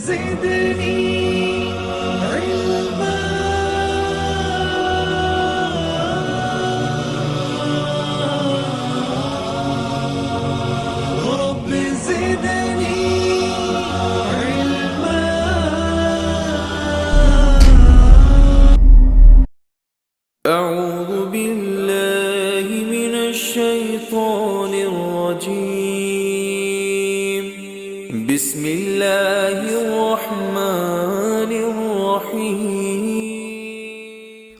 زدني علما رب زدني علما. أعوذ بالله من الشيطان الرجيم. بسم الله الرحمن الرحيم.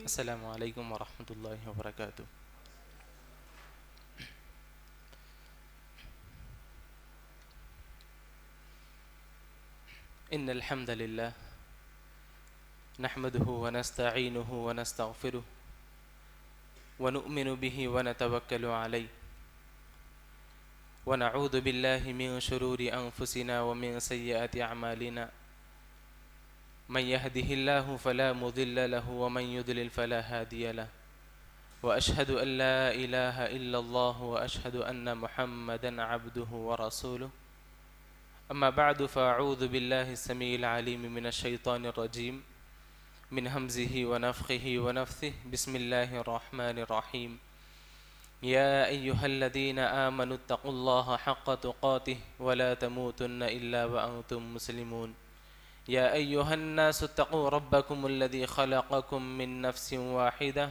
السلام علیکم ورحمۃ اللہ وبرکاتہ. ان الحمد للہ نحمده ونستعینه ونستغفره ونؤمن به ونتوکل علیہ ونعوذ باللہ من شرور انفسنا ومن سیئات اعمالنا من يهده الله فلا مضل له ومن يضلل فلا هادي له وأشهد أن لا إله إلا الله وأشهد أن محمدا عبده ورسوله. أما بعد فأعوذ بالله السميع العليم من الشيطان الرجيم من همزه ونفخه ونفثه. بسم الله الرحمن الرحيم. يا أيها الذين آمنوا اتقوا الله حق تقاته ولا تموتن إلا وأنتم مسلمون. يا أيها الناس اتقوا ربكم الذي خلقكم من نفس واحدة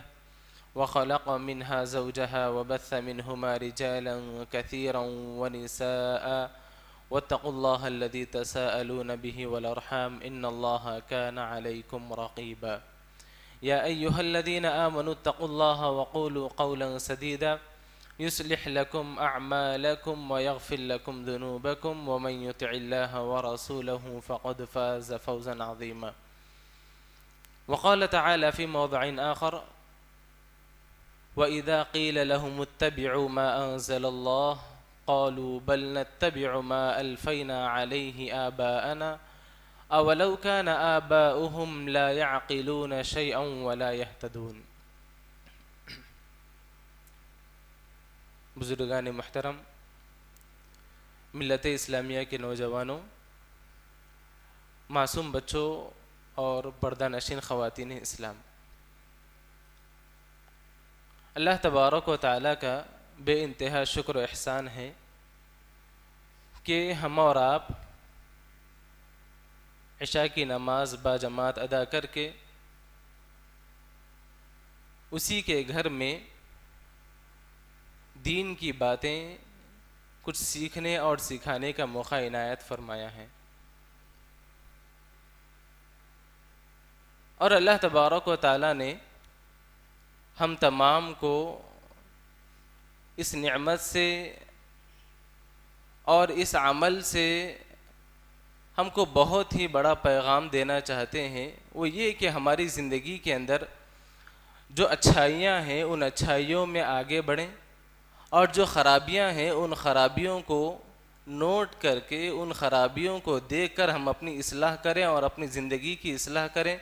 وخلق منها زوجها وبث منهما رجالا كثيرا ونساء واتقوا الله الذي تساءلون به والأرحام إن الله كان عليكم رقيبا. يا أيها الذين آمنوا اتقوا الله وقولوا قولا سديدا يصلح لكم أعمالكم ويغفر لكم ذنوبكم ومن يطع الله ورسوله فقد فاز فوزا عظيما. وقال تعالى في موضع آخر وإذا قيل لهم اتبعوا ما أنزل الله قالوا بل نتبع ما ألفينا عليه آباءنا أولو كان آباؤهم لا يعقلون شيئا ولا يهتدون. بزرگان محترم، ملت اسلامیہ کے نوجوانوں، معصوم بچوں اور پردہ نشین خواتین اسلام، اللہ تبارک و تعالیٰ کا بے انتہا شکر و احسان ہے کہ ہم اور آپ عشاء کی نماز باجماعت ادا کر کے اسی کے گھر میں دین کی باتیں کچھ سیکھنے اور سکھانے کا موقع عنایت فرمایا ہے. اور اللہ تبارک و تعالیٰ نے ہم تمام کو اس نعمت سے اور اس عمل سے ہم کو بہت ہی بڑا پیغام دینا چاہتے ہیں. وہ یہ کہ ہماری زندگی کے اندر جو اچھائیاں ہیں ان اچھائیوں میں آگے بڑھیں، اور جو خرابیاں ہیں ان خرابیوں کو نوٹ کر کے ان خرابیوں کو دیکھ کر ہم اپنی اصلاح کریں اور اپنی زندگی کی اصلاح کریں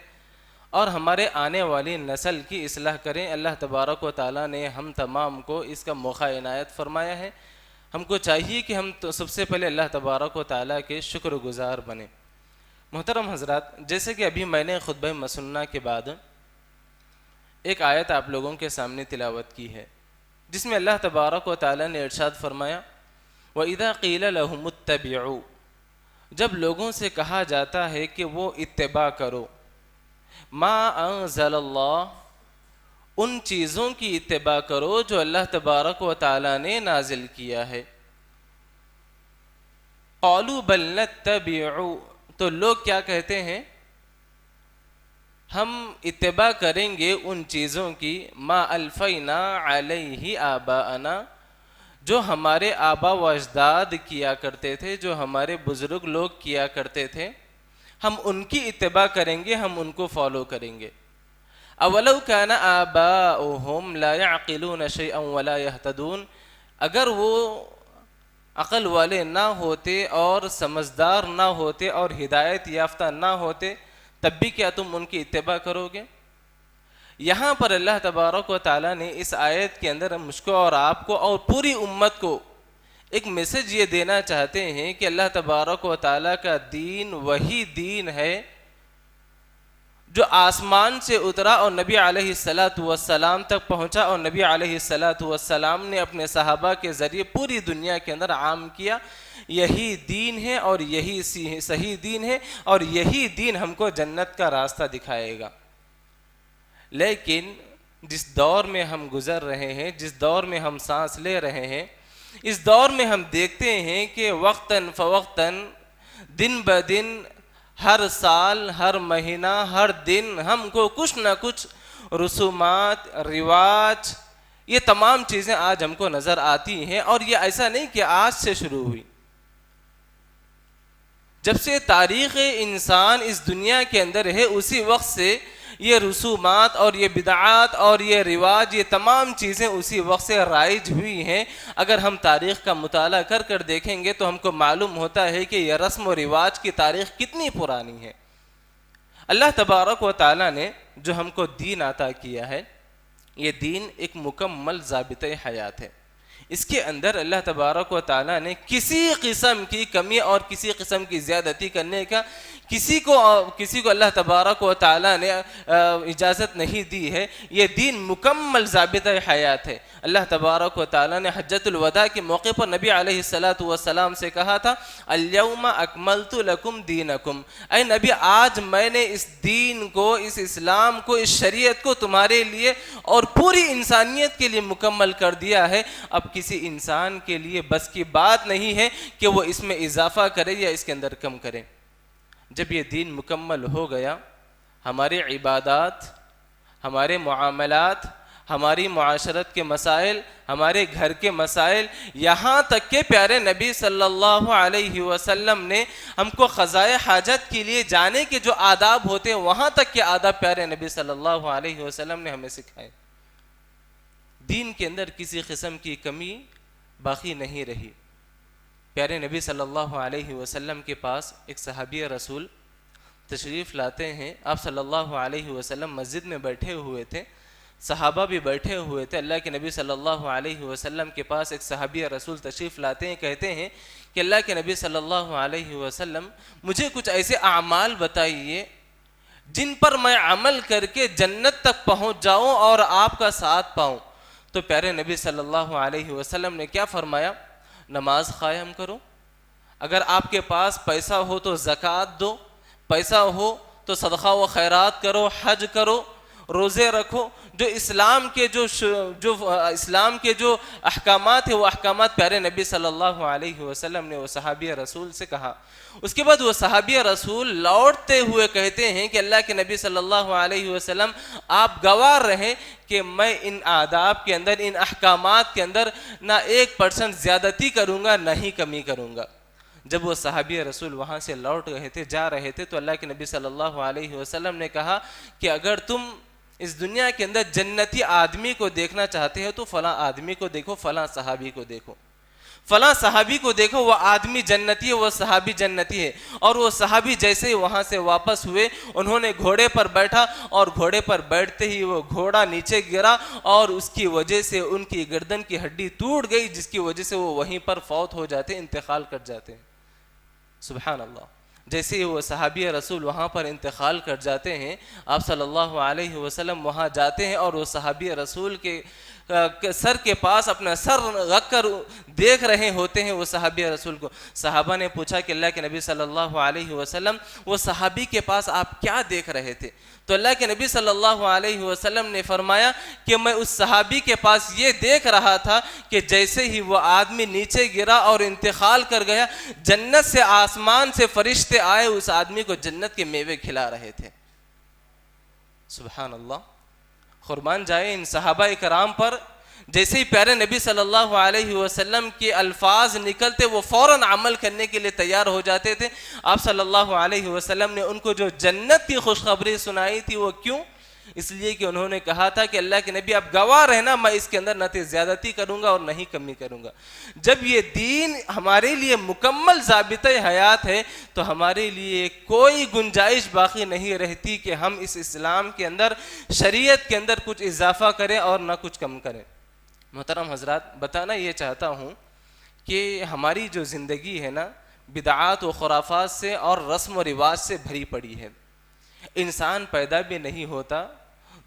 اور ہمارے آنے والی نسل کی اصلاح کریں. اللہ تبارک و تعالیٰ نے ہم تمام کو اس کا موقع عنایت فرمایا ہے. ہم کو چاہیے کہ ہم تو سب سے پہلے اللہ تبارک و تعالیٰ کے شکر گزار بنیں. محترم حضرات، جیسے کہ ابھی میں نے خطبہ مسنہ کے بعد ایک آیت آپ لوگوں کے سامنے تلاوت کی ہے جس میں اللہ تبارک و تعالیٰ نے ارشاد فرمایا وَإِذَا قِيلَ لَهُمُ اتَّبِعُوا، جب لوگوں سے کہا جاتا ہے کہ وہ اتباع کرو، ما انزل اللہ، ان چیزوں کی اتباع کرو جو اللہ تبارک و تعالیٰ نے نازل کیا ہے. قالوا بل نتبع، تو لوگ کیا کہتے ہیں؟ ہم اتباع کریں گے ان چیزوں کی ما الفینا علیہ آباءنا، جو ہمارے آبا و اجداد کیا کرتے تھے، جو ہمارے بزرگ لوگ کیا کرتے تھے، ہم ان کی اتباع کریں گے، ہم ان کو فالو کریں گے. اولو کان آباؤہم لا یعقلون شیئا ولا یہتدون، اگر وہ عقل والے نہ ہوتے اور سمجھدار نہ ہوتے اور ہدایت یافتہ نہ ہوتے تب بھی کیا تم ان کی اتباع کرو گے؟ یہاں پر اللہ تبارک و تعالیٰ نے اس آیت کے اندر مجھ کو اور آپ کو اور پوری امت کو ایک میسج یہ دینا چاہتے ہیں کہ اللہ تبارک و تعالیٰ کا دین وہی دین ہے جو آسمان سے اترا اور نبی علیہ الصلاۃ والسلام تک پہنچا، اور نبی علیہ الصلاۃ والسلام نے اپنے صحابہ کے ذریعے پوری دنیا کے اندر عام کیا۔ یہی دین ہے اور یہی صحیح دین ہے، اور یہی دین ہم کو جنت کا راستہ دکھائے گا۔ لیکن جس دور میں ہم گزر رہے ہیں، جس دور میں ہم سانس لے رہے ہیں، اس دور میں ہم دیکھتے ہیں کہ وقتاً فوقتاً، دن بدن، ہر سال، ہر مہینہ، ہر دن ہم کو کچھ نہ کچھ رسومات، رواج، یہ تمام چیزیں آج ہم کو نظر آتی ہیں۔ اور یہ ایسا نہیں کہ آج سے شروع ہوئی، جب سے تاریخ انسان اس دنیا کے اندر ہے اسی وقت سے یہ رسومات اور یہ بدعات اور یہ رواج، یہ تمام چیزیں اسی وقت سے رائج ہوئی ہیں۔ اگر ہم تاریخ کا مطالعہ کر دیکھیں گے تو ہم کو معلوم ہوتا ہے کہ یہ رسم و رواج کی تاریخ کتنی پرانی ہے۔ اللہ تبارک و تعالیٰ نے جو ہم کو دین عطا کیا ہے، یہ دین ایک مکمل ضابطۂ حیات ہے۔ اس کے اندر اللہ تبارک و تعالیٰ نے کسی قسم کی کمی اور کسی قسم کی زیادتی کرنے کا کسی کو اللہ تبارک و تعالیٰ نے اجازت نہیں دی ہے۔ یہ دین مکمل ضابطۂ حیات ہے۔ اللہ تبارک و تعالیٰ نے حجۃ الوداع کے موقع پر نبی علیہ الصلاۃ والسلام سے کہا تھا، الیوم اکملت لکم دینکم، اے نبی آج میں نے اس دین کو، اس اسلام کو، اس شریعت کو تمہارے لیے اور پوری انسانیت کے لیے مکمل کر دیا ہے۔ اب کسی انسان کے لیے بس کی بات نہیں ہے کہ وہ اس میں اضافہ کرے یا اس کے اندر کم کرے۔ جب یہ دین مکمل ہو گیا، ہمارے عبادات، ہمارے معاملات، ہماری معاشرت کے مسائل، ہمارے گھر کے مسائل، یہاں تک کہ پیارے نبی صلی اللہ علیہ وسلم نے ہم کو قضائے حاجت کے لیے جانے کے جو آداب ہوتے ہیں، وہاں تک کے آداب پیارے نبی صلی اللہ علیہ وسلم نے ہمیں سکھائے۔ دین کے اندر کسی قسم کی کمی باقی نہیں رہی۔ پیارے نبی صلی اللہ علیہ وسلم کے پاس ایک صحابی رسول تشریف لاتے ہیں۔ آپ صلی اللہ علیہ وسلم مسجد میں بیٹھے ہوئے تھے، صحابہ بھی بیٹھے ہوئے تھے۔ اللہ کے نبی صلی اللہ علیہ وسلم کے پاس ایک صحابی رسول تشریف لاتے ہیں، کہتے ہیں کہ اللہ کے نبی صلی اللہ علیہ وسلم مجھے کچھ ایسے اعمال بتائیے جن پر میں عمل کر کے جنت تک پہنچ جاؤں اور آپ کا ساتھ پاؤں۔ تو پیارے نبی صلی اللہ علیہ وسلم نے کیا فرمایا؟ نماز قائم کرو، اگر آپ کے پاس پیسہ ہو تو زکوٰۃ دو، پیسہ ہو تو صدقہ و خیرات کرو، حج کرو، روزے رکھو۔ جو اسلام کے جو احکامات ہیں وہ احکامات پیارے نبی صلی اللہ علیہ وسلم نے وہ صحابی رسول سے کہا۔ اس کے بعد وہ صحابی رسول لوٹتے ہوئے کہتے ہیں کہ اللہ کے نبی صلی اللہ علیہ وسلم آپ گواہ رہیں کہ میں ان آداب کے اندر، ان احکامات کے اندر نہ 1% زیادتی کروں گا، نہ ہی کمی کروں گا۔ جب وہ صحابی رسول وہاں سے لوٹ گئے تھے، جا رہے تھے، تو اللہ کے نبی صلی اللہ علیہ وسلم نے کہا کہ اگر تم اس دنیا کے اندر جنتی آدمی کو دیکھنا چاہتے ہو تو فلاں آدمی کو دیکھو، فلاں صحابی کو دیکھو، فلاں صحابی کو دیکھو، وہ آدمی جنتی ہے، وہ صحابی جنتی ہے۔ اور وہ صحابی جیسے ہی وہاں سے واپس ہوئے، انہوں نے گھوڑے پر بیٹھا، اور گھوڑے پر بیٹھتے ہی وہ گھوڑا نیچے گرا اور اس کی وجہ سے ان کی گردن کی ہڈی ٹوٹ گئی، جس کی وجہ سے وہ وہیں پر فوت ہو جاتے، انتقال کر جاتے ہیں۔ سبحان اللہ۔ جیسے ہی وہ صحابی رسول وہاں پر انتقال کر جاتے ہیں، آپ صلی اللہ علیہ وسلم وہاں جاتے ہیں اور وہ صحابی رسول کے سر کے پاس اپنا سر رکھ کر دیکھ رہے ہوتے ہیں وہ صحابی رسول کو۔ صحابہ نے پوچھا کہ اللہ کے نبی صلی اللہ علیہ وسلم وہ صحابی کے پاس آپ کیا دیکھ رہے تھے؟ تو اللہ کے نبی صلی اللہ علیہ وسلم نے فرمایا کہ میں اس صحابی کے پاس یہ دیکھ رہا تھا کہ جیسے ہی وہ آدمی نیچے گرا اور انتقال کر گیا، جنت سے، آسمان سے فرشتے آئے اس آدمی کو جنت کے میوے کھلا رہے تھے۔ سبحان اللہ۔ قربان جائے ان صحابہ کرام پر۔ جیسے ہی پیارے نبی صلی اللہ علیہ وسلم کے الفاظ نکلتے وہ فوراً عمل کرنے کے لیے تیار ہو جاتے تھے۔ آپ صلی اللہ علیہ وسلم نے ان کو جو جنت کی خوشخبری سنائی تھی، وہ کیوں؟ اس لیے کہ انہوں نے کہا تھا کہ اللہ کے نبی آپ گواہ رہنا، میں اس کے اندر نہ زیادتی کروں گا اور نہ ہی کمی کروں گا۔ جب یہ دین ہمارے لیے مکمل ضابطۂ حیات ہے تو ہمارے لیے کوئی گنجائش باقی نہیں رہتی کہ ہم اس اسلام کے اندر، شریعت کے اندر کچھ اضافہ کریں اور نہ کچھ کم کریں۔ محترم حضرات، بتانا یہ چاہتا ہوں کہ ہماری جو زندگی ہے نا بدعات و خرافات سے اور رسم و رواج سے بھری پڑی ہے. انسان پیدا بھی نہیں ہوتا,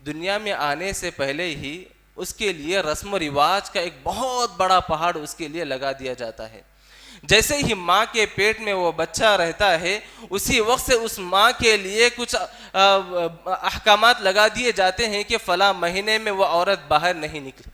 دنیا میں آنے سے پہلے ہی اس کے لیے رسم و رواج کا ایک بہت بڑا پہاڑ اس کے لیے لگا دیا جاتا ہے. جیسے ہی ماں کے پیٹ میں وہ بچہ رہتا ہے اسی وقت سے اس ماں کے لیے کچھ احکامات لگا دیے جاتے ہیں کہ فلاں مہینے میں وہ عورت باہر نہیں نکلے,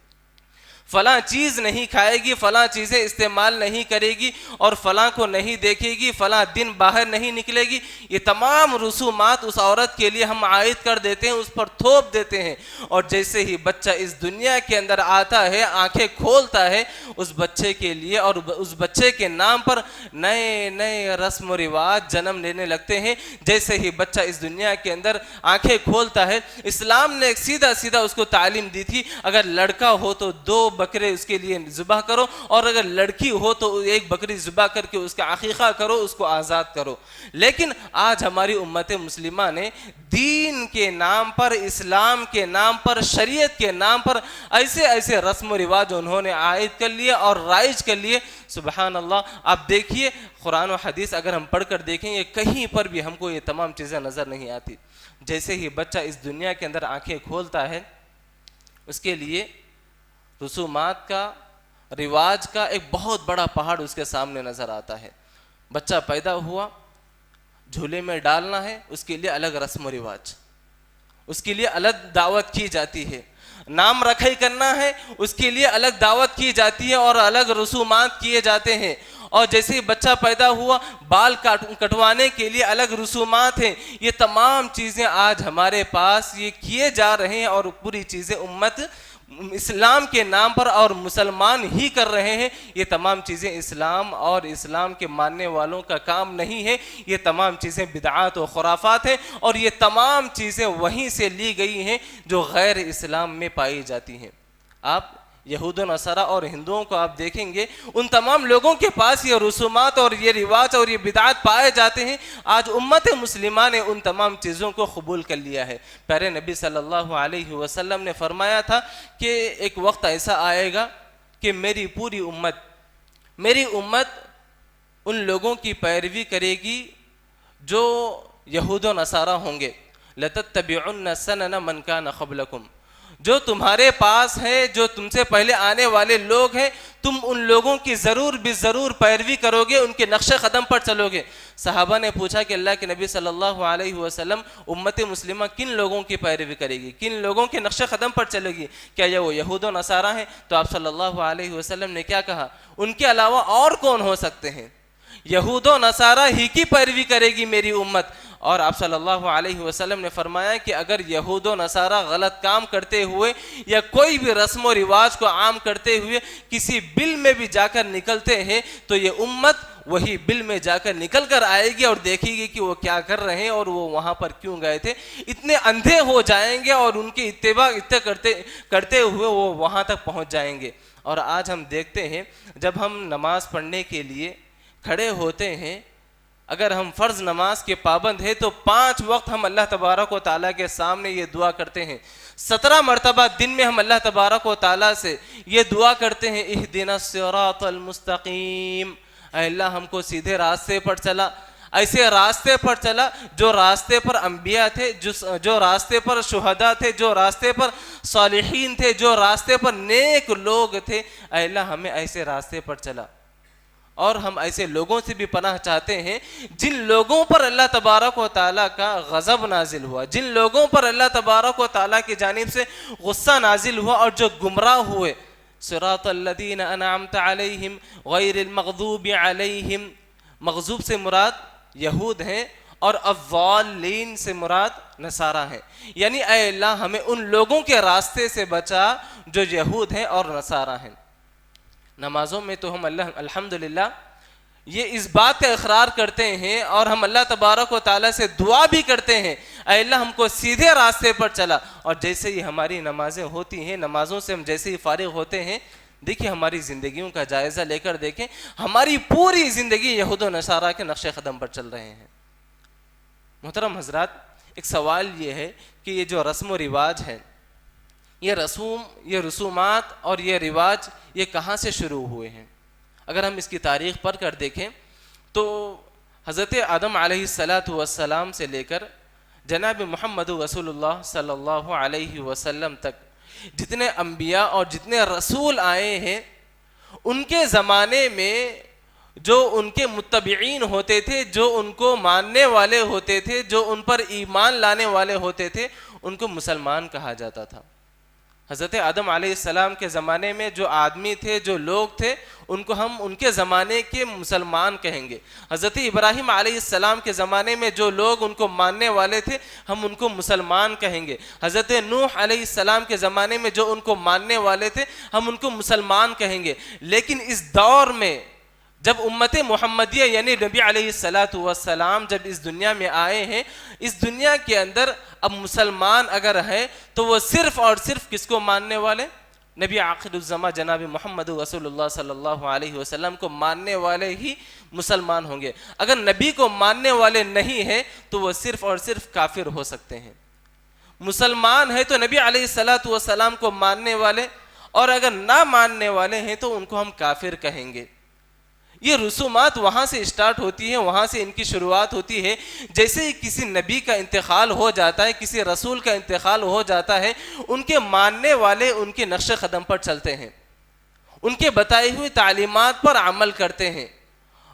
فلاں چیز نہیں کھائے گی, فلاں چیزیں استعمال نہیں کرے گی, اور فلاں کو نہیں دیکھے گی, فلاں دن باہر نہیں نکلے گی. یہ تمام رسومات اس عورت کے لیے ہم عائد کر دیتے ہیں, اس پر تھوپ دیتے ہیں. اور جیسے ہی بچہ اس دنیا کے اندر آتا ہے, آنکھیں کھولتا ہے, اس بچے کے لیے اور اس بچے کے نام پر نئے نئے رسم و رواج جنم لینے لگتے ہیں. جیسے ہی بچہ اس دنیا کے اندر آنکھیں کھولتا ہے, اسلام نے ایک سیدھا سیدھا اس کو تعلیم دی تھی, اگر لڑکا ہو تو 2 بکرے اس کے لیے ذبح کرو, اور اگر لڑکی ہو تو 1 بکری ذبح کر کے اس کا عقیقہ کرو, اس کو آزاد کرو. لیکن آج ہماری امت مسلمہ نے دین کے نام پر, اسلام کے نام پر, شریعت کے نام پر ایسے ایسے رسم و رواج انہوں نے عائد کر لیے اور رائج کر لیے. سبحان اللہ. آپ دیکھیے قرآن و حدیث اگر ہم پڑھ کر دیکھیں یہ کہیں پر بھی ہم کو یہ تمام چیزیں نظر نہیں آتی. جیسے ہی بچہ اس دنیا کے اندر آنکھیں کھولتا ہے اس کے لیے رسومات کا, رواج کا ایک بہت بڑا پہاڑ اس کے سامنے نظر آتا ہے. بچہ پیدا ہوا, جھولے میں ڈالنا ہے, اس کے لیے الگ رسم و رواج, اس کے لیے الگ دعوت کی جاتی ہے. نام رکھائی کرنا ہے, اس کے لیے الگ دعوت کی جاتی ہے اور الگ رسومات کیے جاتے ہیں. اور جیسے ہی بچہ پیدا ہوا بال کٹوانے کے لیے الگ رسومات ہیں. یہ تمام چیزیں آج ہمارے پاس یہ کیے جا رہے ہیں, اور پوری چیزیں امت اسلام کے نام پر اور مسلمان ہی کر رہے ہیں. یہ تمام چیزیں اسلام اور اسلام کے ماننے والوں کا کام نہیں ہے. یہ تمام چیزیں بدعات و خرافات ہیں, اور یہ تمام چیزیں وہیں سے لی گئی ہیں جو غیر اسلام میں پائی جاتی ہیں. آپ یہود و نصارہ اور ہندوؤں کو آپ دیکھیں گے, ان تمام لوگوں کے پاس یہ رسومات اور یہ رواج اور یہ بدعات پائے جاتے ہیں. آج امت مسلمہ نے ان تمام چیزوں کو قبول کر لیا ہے. پیارے نبی صلی اللہ علیہ وسلم نے فرمایا تھا کہ ایک وقت ایسا آئے گا کہ میری پوری امت ان لوگوں کی پیروی کرے گی جو یہود و نصارہ ہوں گے. لَتَتَّبِعُنَّ سَنَنَ مَنْ كَانَ قَبْلَكُمْ, جو تمہارے پاس ہے, جو تم سے پہلے آنے والے لوگ ہیں, تم ان لوگوں کی ضرور پیروی کرو گے, ان کے نقش قدم پر چلو گے. صحابہ نے پوچھا کہ اللہ کے نبی صلی اللہ علیہ وسلم امت مسلمہ کن لوگوں کی پیروی کرے گی, کن لوگوں کے نقش قدم پر چلے گی, کیا یہ وہ یہود و نصارہ ہیں؟ تو آپ صلی اللہ علیہ وسلم نے کیا کہا, ان کے علاوہ اور کون ہو سکتے ہیں؟ یہود و نصارہ ہی کی پیروی کرے گی میری امت. اور آپ صلی اللہ علیہ وسلم نے فرمایا کہ اگر یہود و نصارہ غلط کام کرتے ہوئے یا کوئی بھی رسم و رواج کو عام کرتے ہوئے کسی بل میں بھی جا کر نکلتے ہیں تو یہ امت وہی بل میں جا کر نکل کر آئے گی اور دیکھے گی کہ وہ کیا کر رہے ہیں اور وہ وہاں پر کیوں گئے تھے. اتنے اندھے ہو جائیں گے اور ان کی اتباع کرتے ہوئے وہ وہاں تک پہنچ جائیں گے. اور آج ہم دیکھتے ہیں جب ہم نماز پڑھنے کے لیے کھڑے ہوتے ہیں, اگر ہم فرض نماز کے پابند ہیں تو 5 وقت ہم اللہ تبارک و تعالیٰ کے سامنے یہ دعا کرتے ہیں. 17 مرتبہ دن میں ہم اللہ تبارک و تعالیٰ سے یہ دعا کرتے ہیں, اہدنا الصراط المستقیم, اے اللہ ہم کو سیدھے راستے پر چلا, ایسے راستے پر چلا جو راستے پر انبیاء تھے, جو راستے پر شہداء تھے, جو راستے پر صالحین تھے, جو راستے پر نیک لوگ تھے. اے اللہ ہمیں ایسے راستے پر چلا. اور ہم ایسے لوگوں سے بھی پناہ چاہتے ہیں جن لوگوں پر اللہ تبارک و تعالیٰ کا غضب نازل ہوا, جن لوگوں پر اللہ تبارک و تعالیٰ کی جانب سے غصہ نازل ہوا اور جو گمراہ ہوئے. صراط الذین انعمت علیہم غیر المغضوب علیہم, مغضوب سے مراد یہود ہیں اور الضالین سے مراد نصارہ ہیں. یعنی اے اللہ ہمیں ان لوگوں کے راستے سے بچا جو یہود ہیں اور نصارہ ہیں. نمازوں میں تو ہم الحمدللہ یہ اس بات کا اقرار کرتے ہیں اور ہم اللہ تبارک و تعالیٰ سے دعا بھی کرتے ہیں, اے اللہ ہم کو سیدھے راستے پر چلا. اور جیسے ہی ہماری نمازیں ہوتی ہیں, نمازوں سے ہم جیسے ہی فارغ ہوتے ہیں, دیکھیے ہماری زندگیوں کا جائزہ لے کر دیکھیں, ہماری پوری زندگی یہود و نصارہ کے نقش قدم پر چل رہے ہیں. محترم حضرات, ایک سوال یہ ہے کہ یہ جو رسم و رواج ہے, یہ رسومات اور یہ رواج یہ کہاں سے شروع ہوئے ہیں؟ اگر ہم اس کی تاریخ پڑھ کر دیکھیں تو حضرت آدم علیہ السلام سے لے کر جناب محمد رسول اللہ صلی اللہ علیہ وسلم تک جتنے انبیاء اور جتنے رسول آئے ہیں، ان کے زمانے میں جو ان کے متبعین ہوتے تھے، جو ان کو ماننے والے ہوتے تھے، جو ان پر ایمان لانے والے ہوتے تھے، ان کو مسلمان کہا جاتا تھا۔ حضرت آدم علیہ السلام کے زمانے میں جو آدمی تھے، جو لوگ تھے، ان کو ہم ان کے زمانے کے مسلمان کہیں گے۔ حضرت ابراہیم علیہ السلام کے زمانے میں جو لوگ ان کو ماننے والے تھے، ہم ان کو مسلمان کہیں گے۔ حضرت نوح علیہ السلام کے زمانے میں جو ان کو ماننے والے تھے، ہم ان کو مسلمان کہیں گے۔ لیکن اس دور میں جب امت محمدیہ یعنی نبی علیہ السلام جب اس دنیا میں آئے ہیں، اس دنیا کے اندر اب مسلمان اگر ہے تو وہ صرف اور صرف کس کو ماننے والے؟ نبی آخر الزماں جناب محمد رسول اللہ صلی اللہ علیہ وسلم کو ماننے والے ہی مسلمان ہوں گے۔ اگر نبی کو ماننے والے نہیں ہیں تو وہ صرف اور صرف کافر ہو سکتے ہیں۔ مسلمان ہے تو نبی علیہ السلام کو ماننے والے، اور اگر نہ ماننے والے ہیں تو ان کو ہم کافر کہیں گے۔ یہ رسومات وہاں سے اسٹارٹ ہوتی ہے، وہاں سے ان کی شروعات ہوتی ہے۔ جیسے ہی کسی نبی کا انتقال ہو جاتا ہے، کسی رسول کا انتقال ہو جاتا ہے، ان کے ماننے والے ان کے نقش قدم پر چلتے ہیں، ان کے بتائی ہوئی تعلیمات پر عمل کرتے ہیں،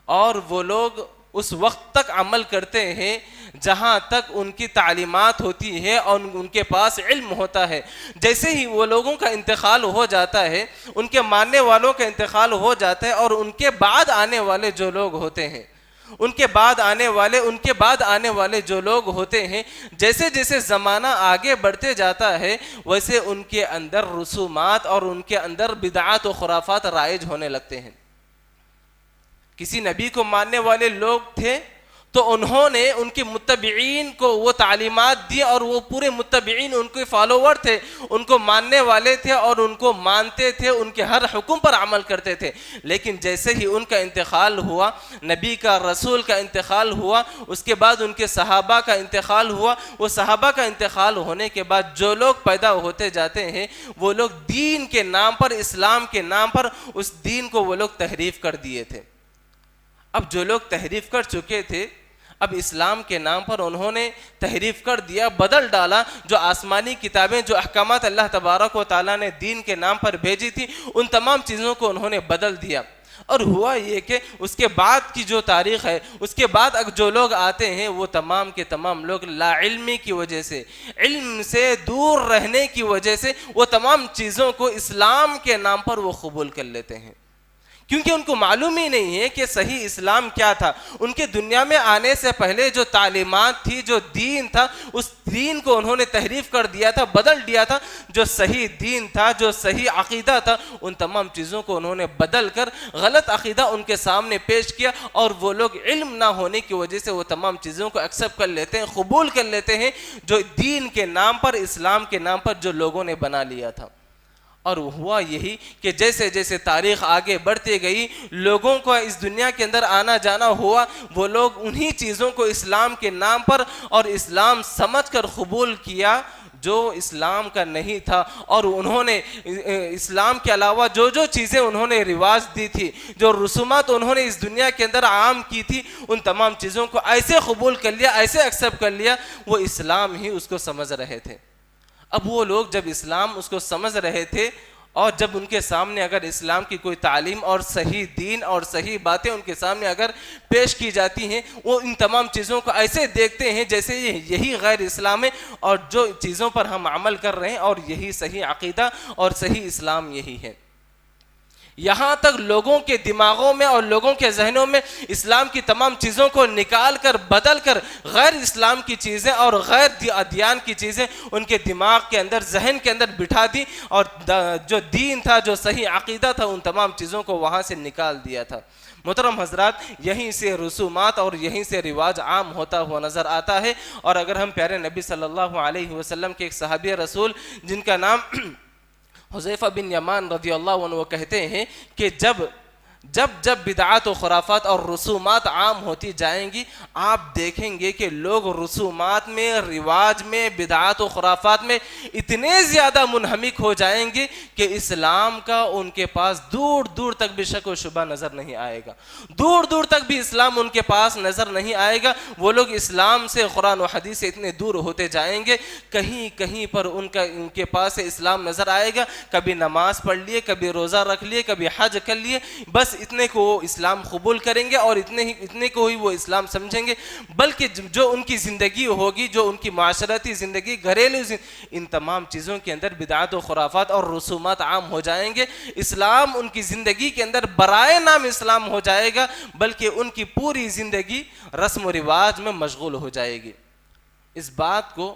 اور وہ لوگ اس وقت تک عمل کرتے ہیں جہاں تک ان کی تعلیمات ہوتی ہے اور ان کے پاس علم ہوتا ہے۔ جیسے ہی وہ لوگوں کا انتقال ہو جاتا ہے، ان کے ماننے والوں کا انتقال ہو جاتا ہے، اور ان کے بعد آنے والے جو لوگ ہوتے ہیں، ان کے بعد آنے والے جو لوگ ہوتے ہیں، جیسے جیسے زمانہ آگے بڑھتے جاتا ہے، ویسے ان کے اندر رسومات اور ان کے اندر بدعات و خرافات رائج ہونے لگتے ہیں۔ کسی نبی کو ماننے والے لوگ تھے تو انہوں نے ان کے متبعین کو وہ تعلیمات دی، اور وہ پورے متبعین ان کے فالوور تھے، ان کو ماننے والے تھے اور ان کو مانتے تھے، ان کے ہر حکم پر عمل کرتے تھے۔ لیکن جیسے ہی ان کا انتقال ہوا، نبی کا رسول کا انتقال ہوا، اس کے بعد ان کے صحابہ کا انتقال ہوا، وہ صحابہ کا انتقال ہونے کے بعد جو لوگ پیدا ہوتے جاتے ہیں، وہ لوگ دین کے نام پر، اسلام کے نام پر اس دین کو وہ لوگ تحریف کر دیے تھے۔ اب جو لوگ تحریف کر چکے تھے، اب اسلام کے نام پر انہوں نے تحریف کر دیا، بدل ڈالا۔ جو آسمانی کتابیں، جو احکامات اللہ تبارک و تعالیٰ نے دین کے نام پر بھیجی تھی، ان تمام چیزوں کو انہوں نے بدل دیا۔ اور ہوا یہ کہ اس کے بعد کی جو تاریخ ہے، اس کے بعد جو لوگ آتے ہیں، وہ تمام کے تمام لوگ لا علمی کی وجہ سے، علم سے دور رہنے کی وجہ سے، وہ تمام چیزوں کو اسلام کے نام پر وہ قبول کر لیتے ہیں، کیونکہ ان کو معلوم ہی نہیں ہے کہ صحیح اسلام کیا تھا۔ ان کے دنیا میں آنے سے پہلے جو تعلیمات تھی، جو دین تھا، اس دین کو انہوں نے تحریف کر دیا تھا، بدل دیا تھا۔ جو صحیح دین تھا، جو صحیح عقیدہ تھا، ان تمام چیزوں کو انہوں نے بدل کر غلط عقیدہ ان کے سامنے پیش کیا، اور وہ لوگ علم نہ ہونے کی وجہ سے وہ تمام چیزوں کو ایکسیپٹ کر لیتے ہیں، قبول کر لیتے ہیں، جو دین کے نام پر، اسلام کے نام پر جو لوگوں نے بنا لیا تھا۔ اور ہوا یہی کہ جیسے جیسے تاریخ آگے بڑھتی گئی، لوگوں کو اس دنیا کے اندر آنا جانا ہوا، وہ لوگ انہی چیزوں کو اسلام کے نام پر اور اسلام سمجھ کر قبول کیا جو اسلام کا نہیں تھا، اور انہوں نے اسلام کے علاوہ جو جو چیزیں انہوں نے رواج دی تھی، جو رسومات انہوں نے اس دنیا کے اندر عام کی تھی، ان تمام چیزوں کو ایسے قبول کر لیا، ایسے ایکسیپٹ کر لیا، وہ اسلام ہی اس کو سمجھ رہے تھے۔ اب وہ لوگ جب اسلام اس کو سمجھ رہے تھے، اور جب ان کے سامنے اگر اسلام کی کوئی تعلیم اور صحیح دین اور صحیح باتیں ان کے سامنے اگر پیش کی جاتی ہیں، وہ ان تمام چیزوں کو ایسے دیکھتے ہیں جیسے یہی غیر اسلام ہے، اور جو چیزوں پر ہم عمل کر رہے ہیں، اور یہی صحیح عقیدہ اور صحیح اسلام یہی ہے۔ یہاں تک لوگوں کے دماغوں میں اور لوگوں کے ذہنوں میں اسلام کی تمام چیزوں کو نکال کر، بدل کر غیر اسلام کی چیزیں اور غیر ادیان کی چیزیں ان کے دماغ کے اندر، ذہن کے اندر بٹھا دی، اور جو دین تھا، جو صحیح عقیدہ تھا، ان تمام چیزوں کو وہاں سے نکال دیا تھا۔ محترم حضرات، یہیں سے رسومات اور یہیں سے رواج عام ہوتا ہوا نظر آتا ہے۔ اور اگر ہم پیارے نبی صلی اللہ علیہ وسلم کے ایک صحابی رسول جن کا نام حذیفہ بن یمان رضی اللہ عنہ، وہ کہتے ہیں کہ جب جب بدعات و خرافات اور رسومات عام ہوتی جائیں گی، آپ دیکھیں گے کہ لوگ رسومات میں، رواج میں، بدعات و خرافات میں اتنے زیادہ منہمک ہو جائیں گے کہ اسلام کا ان کے پاس دور دور تک بھی شک و شبہ نظر نہیں آئے گا، دور دور تک بھی اسلام ان کے پاس نظر نہیں آئے گا۔ وہ لوگ اسلام سے، قرآن و حدیث سے اتنے دور ہوتے جائیں گے، کہیں کہیں پر ان کے پاس سے اسلام نظر آئے گا، کبھی نماز پڑھ لیے، کبھی روزہ رکھ لیے، کبھی حج کر لیے، بس اتنے کو وہ اسلام قبول کریں گے اور اتنے کو ہی وہ اسلام سمجھیں گے۔ بلکہ جو ان کی زندگی ہوگی، جو ان کی معاشرتی زندگی، گھریلو ان تمام چیزوں کے اندر بدعات و خرافات اور رسومات عام ہو جائیں گے۔ اسلام ان کی زندگی کے اندر برائے نام اسلام ہو جائے گا، بلکہ ان کی پوری زندگی رسم و رواج میں مشغول ہو جائے گی۔ اس بات کو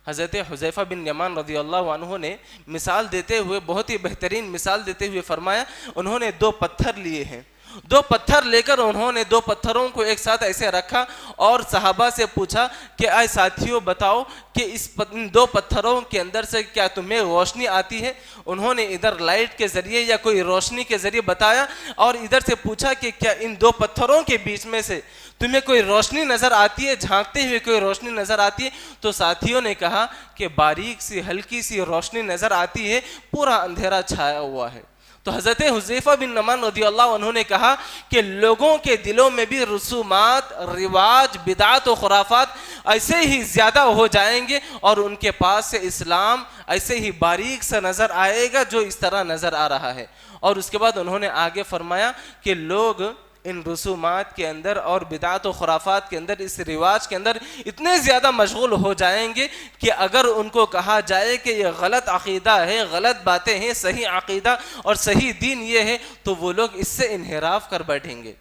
حضرت حذیفہ بن یمان رضی اللہ عنہ نے مثال دیتے ہوئے، بہت ہی بہترین مثال دیتے ہوئے فرمایا، انہوں نے 2 پتھر لیے ہیں، 2 پتھر لے کر انہوں نے 2 پتھروں کو ایک ساتھ ایسے رکھا اور صحابہ سے پوچھا کہ اے ساتھیوں بتاؤ کہ ان 2 پتھروں کے اندر سے کیا تمہیں روشنی آتی ہے؟ انہوں نے ادھر لائٹ کے ذریعے یا کوئی روشنی کے ذریعے بتایا، اور ادھر سے پوچھا کہ کیا ان 2 پتھروں کے بیچ میں سے تمہیں کوئی روشنی نظر آتی ہے، جھانکتے ہوئے کوئی روشنی نظر آتی ہے؟ تو ساتھیوں نے کہا کہ باریک سی ہلکی سی روشنی نظر آتی ہے، پورا اندھیرا چھایا ہوا ہے۔ تو حضرت حذیفہ بن یمان رضی اللہ عنہ نے کہا کہ لوگوں کے دلوں میں بھی رسومات، رواج، بدعات و خرافات ایسے ہی زیادہ ہو جائیں گے، اور ان کے پاس سے اسلام ایسے ہی باریک سا نظر آئے گا جو اس طرح نظر آ رہا ہے۔ اور اس کے بعد انہوں نے آگے فرمایا کہ لوگ ان رسومات کے اندر اور بدعات و خرافات کے اندر، اس رواج کے اندر اتنے زیادہ مشغول ہو جائیں گے کہ اگر ان کو کہا جائے کہ یہ غلط عقیدہ ہے، غلط باتیں ہیں، صحیح عقیدہ اور صحیح دین یہ ہے، تو وہ لوگ اس سے انحراف کر بیٹھیں گے،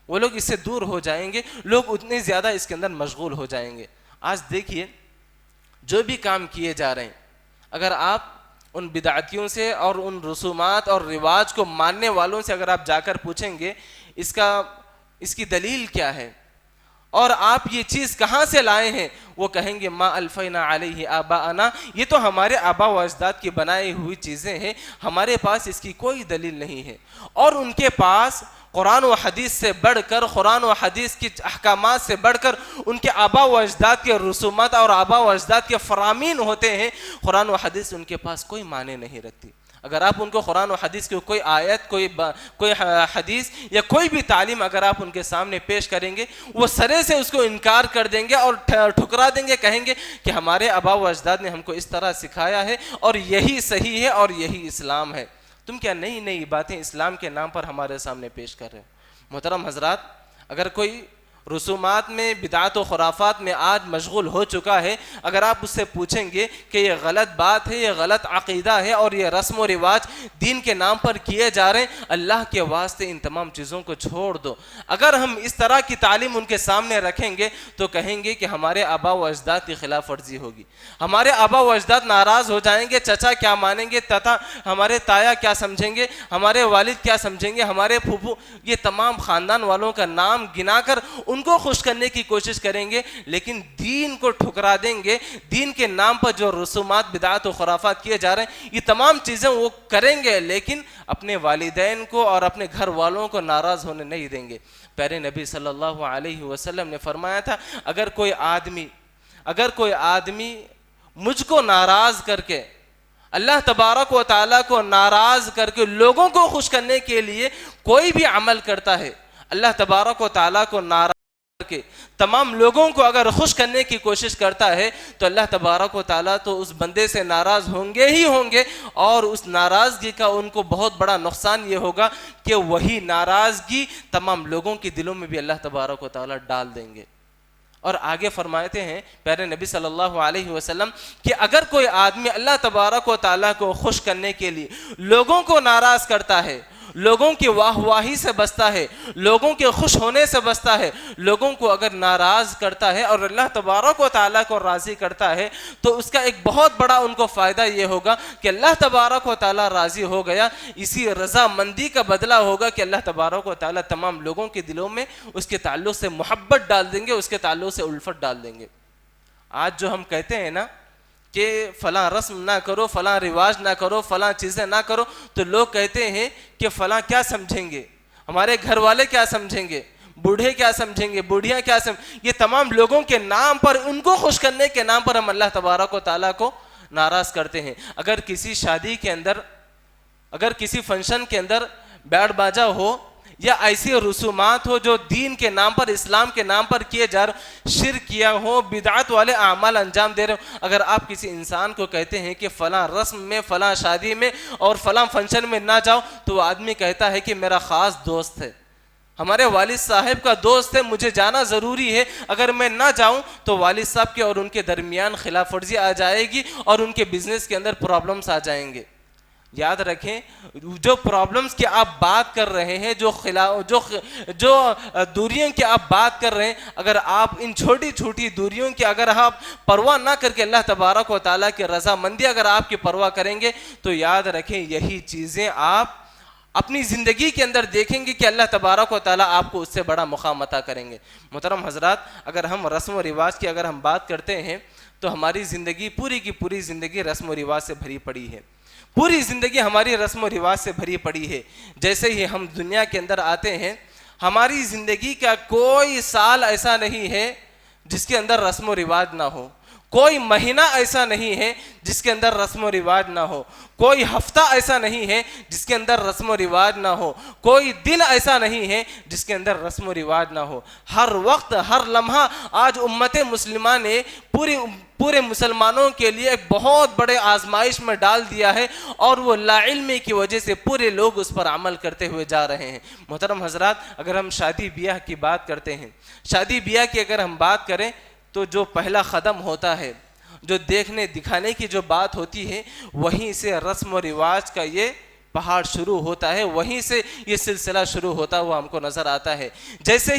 وہ لوگ اس سے دور ہو جائیں گے، لوگ اتنے زیادہ اس کے اندر مشغول ہو جائیں گے۔ آج دیکھیے جو بھی کام کیے جا رہے ہیں، اگر آپ ان بدعتیوں سے اور ان رسومات اور رواج کو ماننے والوں سے اگر آپ جا کر پوچھیں گے اس کی دلیل کیا ہے اور آپ یہ چیز کہاں سے لائے ہیں، وہ کہیں گے ما الفینا علیہ آباءنا، یہ تو ہمارے آبا و اجداد کی بنائی ہوئی چیزیں ہیں، ہمارے پاس اس کی کوئی دلیل نہیں ہے۔ اور ان کے پاس قرآن و حدیث سے بڑھ کر، قرآن و حدیث کی احکامات سے بڑھ کر ان کے آبا و اجداد کے رسومات اور آبا و اجداد کے فرامین ہوتے ہیں۔ قرآن و حدیث ان کے پاس کوئی معنی نہیں رکھتی۔ اگر آپ ان کو قرآن و حدیث کی کوئی آیت، کوئی حدیث یا کوئی بھی تعلیم اگر آپ ان کے سامنے پیش کریں گے، وہ سرے سے اس کو انکار کر دیں گے اور ٹھکرا دیں گے، کہیں گے کہ ہمارے آبا و اجداد نے ہم کو اس طرح سکھایا ہے اور یہی صحیح ہے اور یہی اسلام ہے، تم کیا نئی نئی باتیں اسلام کے نام پر ہمارے سامنے پیش کر رہے ہو۔ محترم حضرات، اگر کوئی رسومات میں، بدعات و خرافات میں آج مشغول ہو چکا ہے، اگر آپ اس سے پوچھیں گے کہ یہ غلط بات ہے، یہ غلط عقیدہ ہے اور یہ رسم و رواج دین کے نام پر کیے جا رہے ہیں، اللہ کے واسطے ان تمام چیزوں کو چھوڑ دو۔ اگر ہم اس طرح کی تعلیم ان کے سامنے رکھیں گے تو کہیں گے کہ ہمارے آبا و اجداد کی خلاف ورزی ہوگی، ہمارے آبا و اجداد ناراض ہو جائیں گے، چچا کیا مانیں گے، تتا ہمارے تایا کیا سمجھیں گے، ہمارے والد کیا سمجھیں گے، ہمارے پھوپھو، یہ تمام خاندان والوں کا نام گنا کر ان کو خوش کرنے کی کوشش کریں گے، لیکن دین کو ٹھکرا دیں گے۔ دین کے نام پر جو رسومات، بدعات و خرافات کیے جا رہے ہیں، یہ تمام چیزیں وہ کریں گے، لیکن اپنے والدین کو اور اپنے گھر والوں کو ناراض ہونے نہیں دیں گے۔ پیارے نبی صلی اللہ علیہ وسلم نے فرمایا تھا، اگر کوئی آدمی مجھ کو ناراض کر کے، اللہ تبارک و تعالیٰ کو ناراض کر کے لوگوں کو خوش کرنے کے لیے کوئی بھی عمل کرتا ہے، اللہ تبارک و تعالیٰ کو ناراض کہ تمام لوگوں کو اگر خوش کرنے کی کوشش کرتا ہے، تو اللہ تبارک و تعالیٰ تو اس بندے سے ناراض ہوں گے ہی ہوں گے، اور اس ناراضگی کا ان کو بہت بڑا نقصان یہ ہوگا کہ وہی ناراضگی تمام لوگوں کے دلوں میں بھی اللہ تبارک و تعالیٰ ڈال دیں گے۔ اور آگے فرماتے ہیں پیارے نبی صلی اللہ علیہ وسلم کہ اگر کوئی آدمی اللہ تبارک و تعالیٰ کو خوش کرنے کے لیے لوگوں کو ناراض کرتا ہے، لوگوں کی واہ واہی سے بچتا ہے، لوگوں کے خوش ہونے سے بچتا ہے، لوگوں کو اگر ناراض کرتا ہے اور اللہ تبارک و تعالیٰ کو راضی کرتا ہے، تو اس کا ایک بہت بڑا ان کو فائدہ یہ ہوگا کہ اللہ تبارک و تعالیٰ راضی ہو گیا۔ اسی رضا مندی کا بدلہ ہوگا کہ اللہ تبارک و تعالیٰ تمام لوگوں کے دلوں میں اس کے تعلق سے محبت ڈال دیں گے، اس کے تعلق سے الفت ڈال دیں گے۔ آج جو ہم کہتے ہیں نا کہ فلاں رسم نہ کرو، فلاں رواج نہ کرو، فلاں چیزیں نہ کرو، تو لوگ کہتے ہیں کہ فلاں کیا سمجھیں گے، ہمارے گھر والے کیا سمجھیں گے, بوڑھے کیا سمجھیں گے, بوڑھیاں کیا یہ تمام لوگوں کے نام پر, ان کو خوش کرنے کے نام پر ہم اللہ تبارک و تعالیٰ کو ناراض کرتے ہیں. اگر کسی شادی کے اندر, اگر کسی فنکشن کے اندر بیٹ باجا ہو یا ایسی رسومات ہو جو دین کے نام پر, اسلام کے نام پر کیے جا رہے, شرک کیا ہو, بدعت والے اعمال انجام دے رہے ہو, اگر آپ کسی انسان کو کہتے ہیں کہ فلاں رسم میں, فلاں شادی میں اور فلاں فنکشن میں نہ جاؤ, تو وہ آدمی کہتا ہے کہ میرا خاص دوست ہے, ہمارے والد صاحب کا دوست ہے, مجھے جانا ضروری ہے, اگر میں نہ جاؤں تو والد صاحب کے اور ان کے درمیان خلاف ورزی آ جائے گی اور ان کے بزنس کے اندر پرابلمس آ جائیں گے. یاد رکھیں, جو پرابلمز کی آپ بات کر رہے ہیں, جو دوریوں کی آپ بات کر رہے ہیں, اگر آپ ان چھوٹی چھوٹی دوریوں کی اگر آپ پرواہ نہ کر کے اللہ تبارک و تعالیٰ کی رضامندی اگر آپ کی پرواہ کریں گے, تو یاد رکھیں یہی چیزیں آپ اپنی زندگی کے اندر دیکھیں گے کہ اللہ تبارک و تعالیٰ آپ کو اس سے بڑا مقام عطا کریں گے. محترم حضرات, اگر ہم رسم و رواج کی اگر ہم بات کرتے ہیں تو ہماری زندگی پوری کی پوری زندگی رسم و رواج سے بھری پڑی ہے. پوری زندگی ہماری رسم و رواج سے بھری پڑی ہے. جیسے ہی ہم دنیا کے اندر آتے ہیں, ہماری زندگی کا کوئی سال ایسا نہیں ہے جس کے اندر رسم و رواج نہ ہو, کوئی مہینہ ایسا نہیں ہے جس کے اندر رسم و رواج نہ ہو, کوئی ہفتہ ایسا نہیں ہے جس کے اندر رسم و رواج نہ ہو, کوئی دن ایسا نہیں ہے جس کے اندر رسم و رواج نہ ہو. ہر وقت, ہر لمحہ آج امت مسلمہ نے پورے مسلمانوں کے لیے ایک بہت بڑے آزمائش میں ڈال دیا ہے, اور وہ لا علمی کی وجہ سے پورے لوگ اس پر عمل کرتے ہوئے جا رہے ہیں. محترم حضرات, اگر ہم شادی بیاہ کی بات کرتے ہیں, شادی بیاہ کی اگر ہم بات کریں تو جو پہلا قدم ہوتا ہے, جو دیکھنے دکھانے کی جو بات ہوتی ہے, وہیں سے رسم و رواج کا یہ پہاڑ شروع ہوتا ہے, وہیں سے یہ سلسلہ شروع ہوتا ہوا ہم کو نظر آتا ہے. جیسے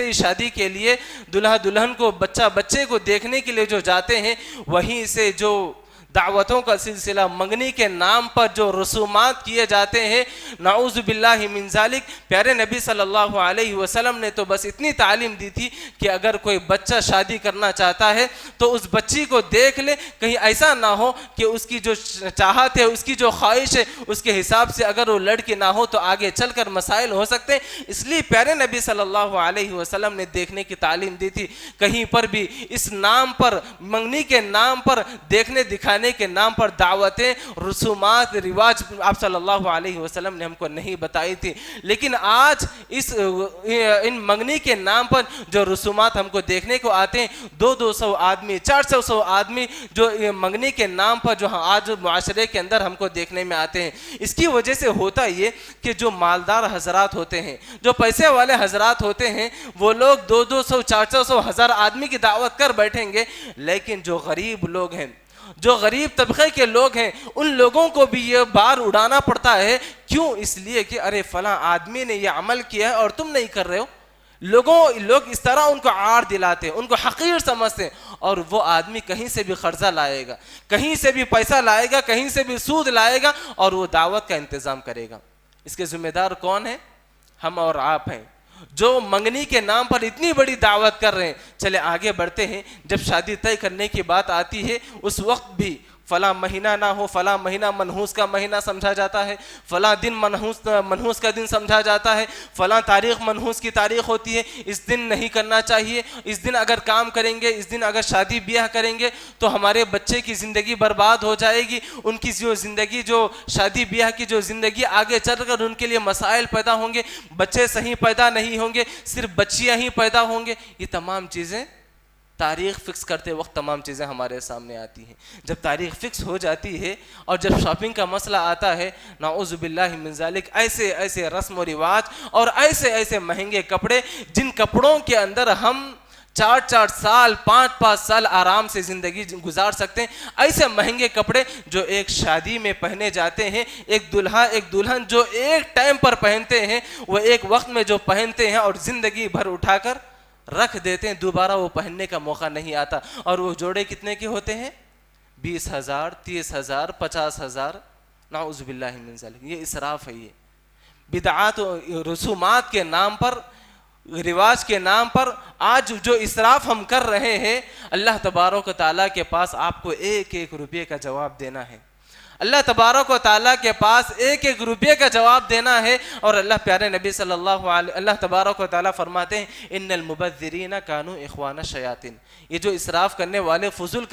ہی شادی کے لیے دلہا دلہن کو, بچے کو دیکھنے کے لیے جو جاتے ہیں, وہیں سے جو دعوتوں کا سلسلہ, منگنی کے نام پر جو رسومات کیے جاتے ہیں, نعوذ باللہ من ذالک. پیارے نبی صلی اللہ علیہ وسلم نے تو بس اتنی تعلیم دی تھی کہ اگر کوئی بچہ شادی کرنا چاہتا ہے تو اس بچی کو دیکھ لے, کہیں ایسا نہ ہو کہ اس کی جو چاہت ہے, اس کی جو خواہش ہے, اس کے حساب سے اگر وہ لڑکی نہ ہو تو آگے چل کر مسائل ہو سکتے ہیں. اس لیے پیارے نبی صلی اللہ علیہ وسلم نے دیکھنے کی تعلیم دی تھی. کہیں پر بھی اس نام پر, منگنی کے نام پر, دیکھنے دکھانے کے نام پر دعوتیں, رسومات, رواج آپ صلی اللہ علیہ وسلم نے ہم کو نہیں بتائی تھی. لیکن آج ان منگنی کے نام پر جو رسومات ہم کو دیکھنے کو آتے ہیں, 200 آدمی, 400 آدمی جو منگنی کے نام پر جو آج معاشرے کے اندر ہم کو دیکھنے میں آتے ہیں, اس کی وجہ سے ہوتا یہ کہ جو مالدار حضرات ہوتے ہیں, جو پیسے والے حضرات ہوتے ہیں, وہ لوگ 200 400 1000 آدمی کی دعوت کر بیٹھیں گے. لیکن جو غریب لوگ ہیں, جو غریب طبقے کے لوگ ہیں, ان لوگوں کو بھی یہ بار اڑانا پڑتا ہے. کیوں؟ اس لیے کہ ارے فلاں آدمی نے یہ عمل کیا ہے اور تم نہیں کر رہے ہو. لوگ اس طرح ان کو عار دلاتے ہیں, ان کو حقیر سمجھتے ہیں, اور وہ آدمی کہیں سے بھی قرضہ لائے گا, کہیں سے بھی پیسہ لائے گا, کہیں سے بھی سود لائے گا, اور وہ دعوت کا انتظام کرے گا. اس کے ذمہ دار کون ہیں؟ ہم اور آپ ہیں, جو منگنی کے نام پر اتنی بڑی دعوت کر رہے ہیں. چلے آگے بڑھتے ہیں. جب شادی طے کرنے کی بات آتی ہے, اس وقت بھی فلاں مہینہ نہ ہو, فلاں مہینہ منحوس کا مہینہ سمجھا جاتا ہے, فلاں دن منحوس کا دن سمجھا جاتا ہے, فلاں تاریخ منحوس کی تاریخ ہوتی ہے, اس دن نہیں کرنا چاہیے, اس دن اگر کام کریں گے, اس دن اگر شادی بیاہ کریں گے تو ہمارے بچے کی زندگی برباد ہو جائے گی, ان کی جو زندگی, جو شادی بیاہ کی جو زندگی آگے چل کر ان کے لیے مسائل پیدا ہوں گے, بچے صحیح پیدا نہیں ہوں گے, صرف بچیاں ہی پیدا ہوں گے. یہ تمام چیزیں تاریخ فکس کرتے وقت تمام چیزیں ہمارے سامنے آتی ہیں. جب تاریخ فکس ہو جاتی ہے اور جب شاپنگ کا مسئلہ آتا ہے, نعوذ باللہ من ذالک, ایسے رسم و رواج اور ایسے مہنگے کپڑے, جن کپڑوں کے اندر ہم 4 سال 5 سال آرام سے زندگی گزار سکتے ہیں, ایسے مہنگے کپڑے جو ایک شادی میں پہنے جاتے ہیں, ایک دلہا ایک دلہن جو ایک ٹائم پر پہنتے ہیں, وہ ایک وقت میں جو پہنتے ہیں اور زندگی بھر اٹھا کر رکھ دیتے ہیں, دوبارہ وہ پہننے کا موقع نہیں آتا. اور وہ جوڑے کتنے کے ہوتے ہیں؟ 20,000 30,000 50,000. نعوذ باللہ من ذالک. یہ اسراف ہے. یہ بدعات رسومات کے نام پر, رواج کے نام پر آج جو اسراف ہم کر رہے ہیں, اللہ تبارک و تعالیٰ کے پاس آپ کو ایک روپے کا جواب دینا ہے. اللہ تبارک و تعالیٰ کے پاس ایک ایک روپے کا جواب دینا ہے. اور اللہ پیارے نبی صلی اللہ تبارک و تعالیٰ فرماتے ہیں ان المبذرین کانوا اخوان الشیاطین. یہ جو اسراف کرنے والے، فضول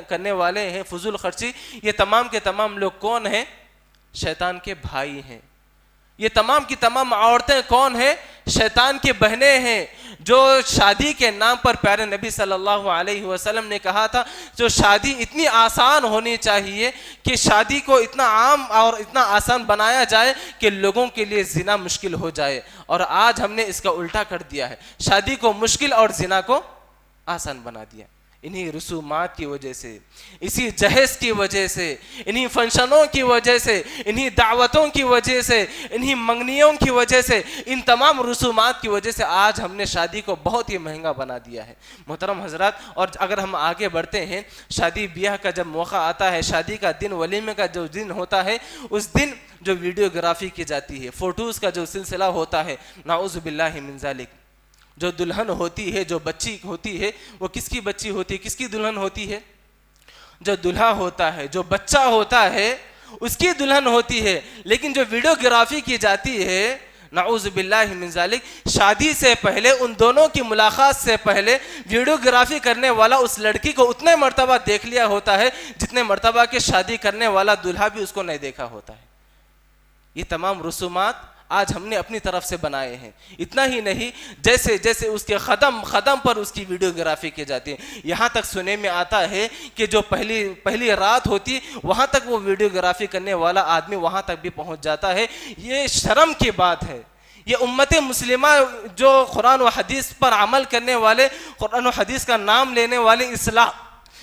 کرنے والے ہیں، فضول خرچی، یہ تمام کے تمام لوگ کون ہیں؟ شیطان کے بھائی ہیں. یہ تمام کی تمام عورتیں کون ہیں؟ شیطان کی بہنیں ہیں. جو شادی کے نام پر پیارے نبی صلی اللہ علیہ وسلم نے کہا تھا جو شادی اتنی آسان ہونی چاہیے کہ شادی کو اتنا عام اور اتنا آسان بنایا جائے کہ لوگوں کے لیے زنا مشکل ہو جائے. اور آج ہم نے اس کا الٹا کر دیا ہے، شادی کو مشکل اور زنا کو آسان بنا دیا. انہی رسومات کی وجہ سے، اسی جہیز کی وجہ سے، انہی فنکشنوں کی وجہ سے، انہی دعوتوں کی وجہ سے، انہی منگنیوں کی وجہ سے، ان تمام رسومات کی وجہ سے آج ہم نے شادی کو بہت ہی مہنگا بنا دیا ہے. محترم حضرات، اور اگر ہم آگے بڑھتے ہیں، شادی بیاہ کا جب موقع آتا ہے، شادی کا دن، ولیمے کا جو دن ہوتا ہے، اس دن جو ویڈیوگرافی کی جاتی ہے، فوٹوز کا جو سلسلہ ہوتا ہے، نعوذ باللہ من ذالک. جو دلہن ہوتی ہے، جو بچی ہوتی ہے، وہ کس کی بچی ہوتی ہے، کس کی دلہن ہوتی ہے؟ جو دلہا ہوتا ہے، جو بچہ ہوتا ہے، اس کی دلہن ہوتی ہے. لیکن جو ویڈیوگرافی کی جاتی ہے، نعوذ باللہ من ذالک، شادی سے پہلے، ان دونوں کی ملاقات سے پہلے ویڈیوگرافی کرنے والا اس لڑکی کو اتنے مرتبہ دیکھ لیا ہوتا ہے جتنے مرتبہ کہ شادی کرنے والا دلہا بھی اس کو نہیں دیکھا ہوتا ہے. یہ تمام رسومات آج ہم نے اپنی طرف سے بنائے ہیں. اتنا ہی نہیں، جیسے جیسے اس کے قدم پر اس کی ویڈیوگرافی کی جاتی ہے. یہاں تک سننے میں آتا ہے کہ جو پہلی رات ہوتی، وہاں تک وہ ویڈیوگرافی کرنے والا آدمی وہاں تک بھی پہنچ جاتا ہے. یہ شرم کی بات ہے. یہ امت مسلمہ جو قرآن و حدیث پر عمل کرنے والے، قرآن و حدیث کا نام لینے والے،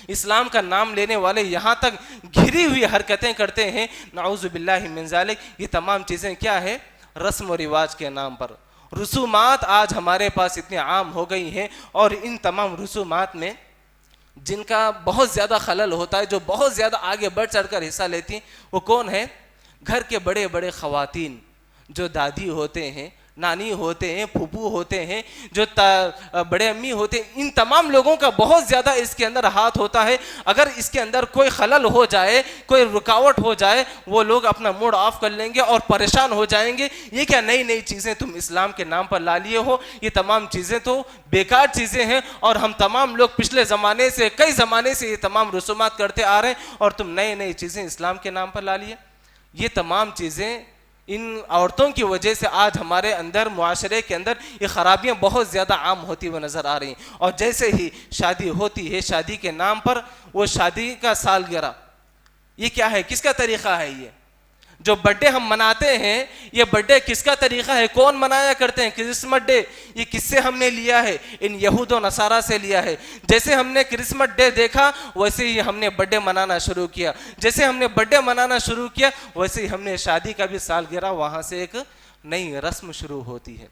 اسلام کا نام لینے والے یہاں تک گھری ہوئی حرکتیں کرتے ہیں. نعوذ باللہ من ذالک. یہ تمام چیزیں کیا ہے؟ رسم و رواج کے نام پر رسومات آج ہمارے پاس اتنی عام ہو گئی ہیں. اور ان تمام رسومات میں جن کا بہت زیادہ خلل ہوتا ہے، جو بہت زیادہ آگے بڑھ چڑھ کر حصہ لیتی ہیں، وہ کون ہے؟ گھر کے بڑے بڑے خواتین، جو دادی ہوتے ہیں، نانی ہوتے ہیں، پھوپھو ہوتے ہیں، جو بڑے امی ہوتے ہیں. ان تمام لوگوں کا بہت زیادہ اس کے اندر ہاتھ ہوتا ہے. اگر اس کے اندر کوئی خلل ہو جائے، کوئی رکاوٹ ہو جائے، وہ لوگ اپنا موڈ آف کر لیں گے اور پریشان ہو جائیں گے. یہ کیا نئی نئی چیزیں تم اسلام کے نام پر لا لیے ہو؟ یہ تمام چیزیں تو بیکار چیزیں ہیں. اور ہم تمام لوگ پچھلے زمانے سے، کئی زمانے سے یہ تمام رسومات کرتے آ رہے ہیں، اور تم نئی نئی چیزیں اسلام کے نام پر لا لیے. یہ تمام چیزیں ان عورتوں کی وجہ سے آج ہمارے اندر، معاشرے کے اندر یہ خرابیاں بہت زیادہ عام ہوتی ہوئی نظر آ رہی ہیں. اور جیسے ہی شادی ہوتی ہے، شادی کے نام پر وہ شادی کا سالگرہ، یہ کیا ہے؟ کس کا طریقہ ہے؟ یہ جو برڈے ہم مناتے ہیں، یہ برڈے کس کا طریقہ ہے؟ کون منایا کرتے ہیں؟ Christmas day. یہ کس سے ہم نے لیا ہے؟ ان یہود و نصارہ سے لیا ہے. جیسے ہم نے کرسمس ڈے دیکھا، ویسے ہی ہم نے برڈے منانا شروع کیا. جیسے ہم نے برڈے منانا شروع کیا، ویسے ہی ہم نے شادی کا بھی سالگرہ، وہاں سے ایک نئی رسم شروع ہوتی ہے.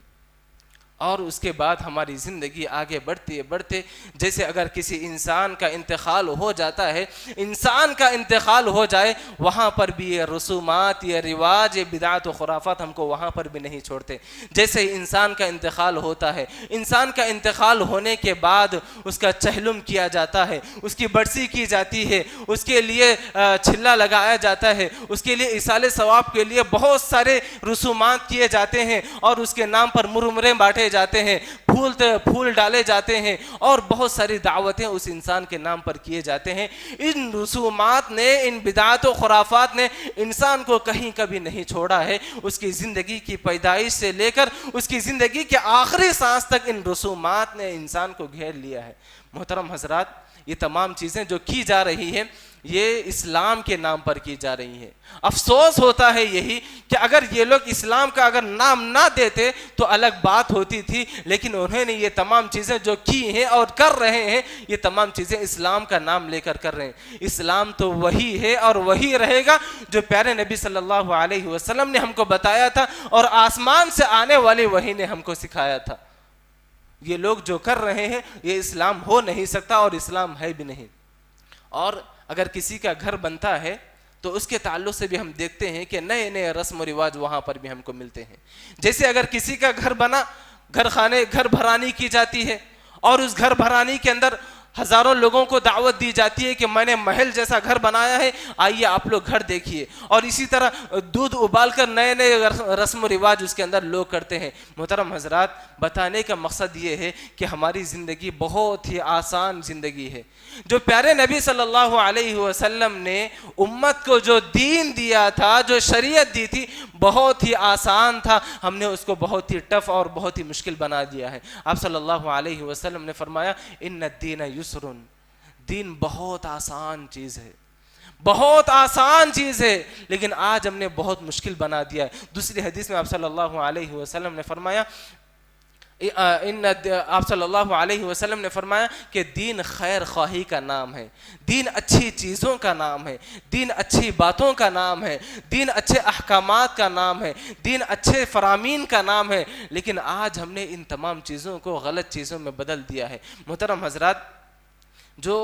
اور اس کے بعد ہماری زندگی آگے بڑھتے جیسے اگر کسی انسان کا انتقال ہو جاتا ہے، انسان کا انتقال ہو جائے، وہاں پر بھی یہ رسومات، یہ رواج، یہ بدعات و خرافات ہم کو وہاں پر بھی نہیں چھوڑتے. جیسے ہی انسان کا انتقال ہوتا ہے، انسان کا انتقال ہونے کے بعد اس کا چہلم کیا جاتا ہے، اس کی برسی کی جاتی ہے، اس کے لیے چھلا لگایا جاتا ہے، اس کے لیے ایصال ثواب کے لیے بہت سارے رسومات کیے جاتے ہیں، اور اس کے نام پر مرمرے بانٹے جاتے ہیں، پھول ڈالے جاتے ہیں، اور بہت ساری دعوتیں اس انسان کے نام پر کیے جاتے ہیں. ان رسومات نے، ان بدعات و خرافات نے انسان کو کہیں کبھی نہیں چھوڑا ہے. اس کی زندگی کی پیدائش سے لے کر اس کی زندگی کے آخری سانس تک ان رسومات نے انسان کو گھیر لیا ہے. محترم حضرات، یہ تمام چیزیں جو کی جا رہی ہیں، یہ اسلام کے نام پر کی جا رہی ہیں. افسوس ہوتا ہے یہی کہ اگر یہ لوگ اسلام کا اگر نام نہ دیتے تو الگ بات ہوتی تھی، لیکن انہوں نے یہ تمام چیزیں جو کی ہیں اور کر رہے ہیں، یہ تمام چیزیں اسلام کا نام لے کر رہے ہیں. اسلام تو وہی ہے اور وہی رہے گا جو پیارے نبی صلی اللہ علیہ وسلم نے ہم کو بتایا تھا، اور آسمان سے آنے والی وحی نے ہم کو سکھایا تھا. یہ لوگ جو کر رہے ہیں، یہ اسلام ہو نہیں سکتا، اور اسلام ہے بھی نہیں. اور اگر کسی کا گھر بنتا ہے تو اس کے تعلق سے بھی ہم دیکھتے ہیں کہ نئے نئے رسم و رواج وہاں پر بھی ہم کو ملتے ہیں. جیسے اگر کسی کا گھر بنا، گھر بھرانی کی جاتی ہے، اور اس گھر بھرانی کے اندر ہزاروں لوگوں کو دعوت دی جاتی ہے کہ میں نے محل جیسا گھر بنایا ہے، آئیے آپ لوگ گھر دیکھیے، اور اسی طرح دودھ ابال کر نئے نئے رسم و رواج اس کے اندر لوگ کرتے ہیں۔ محترم حضرات، بتانے کا مقصد یہ ہے کہ ہماری زندگی بہت ہی آسان زندگی ہے۔ جو پیارے نبی صلی اللہ علیہ وسلم نے امت کو جو دین دیا تھا، جو شریعت دی تھی، بہت ہی آسان تھا، ہم نے اس کو بہت ہی ٹف اور بہت ہی مشکل بنا دیا ہے۔ آپ صلی اللہ علیہ وسلم نے فرمایا ان الدین یسر، دین بہت آسان چیز ہے، بہت آسان چیز ہے، لیکن آج ہم نے بہت مشکل بنا دیا ہے۔ دوسری حدیث میں آپ صلی اللہ علیہ وسلم نے فرمایا آپ صلی اللہ علیہ وسلم نے فرمایا کہ دین خیر خواہی کا نام ہے، دین اچھی چیزوں کا نام ہے، دین اچھی باتوں کا نام ہے، دین اچھے احکامات کا نام ہے، دین اچھے فرامین کا نام ہے، لیکن آج ہم نے ان تمام چیزوں کو غلط چیزوں میں بدل دیا ہے۔ محترم حضرات، جو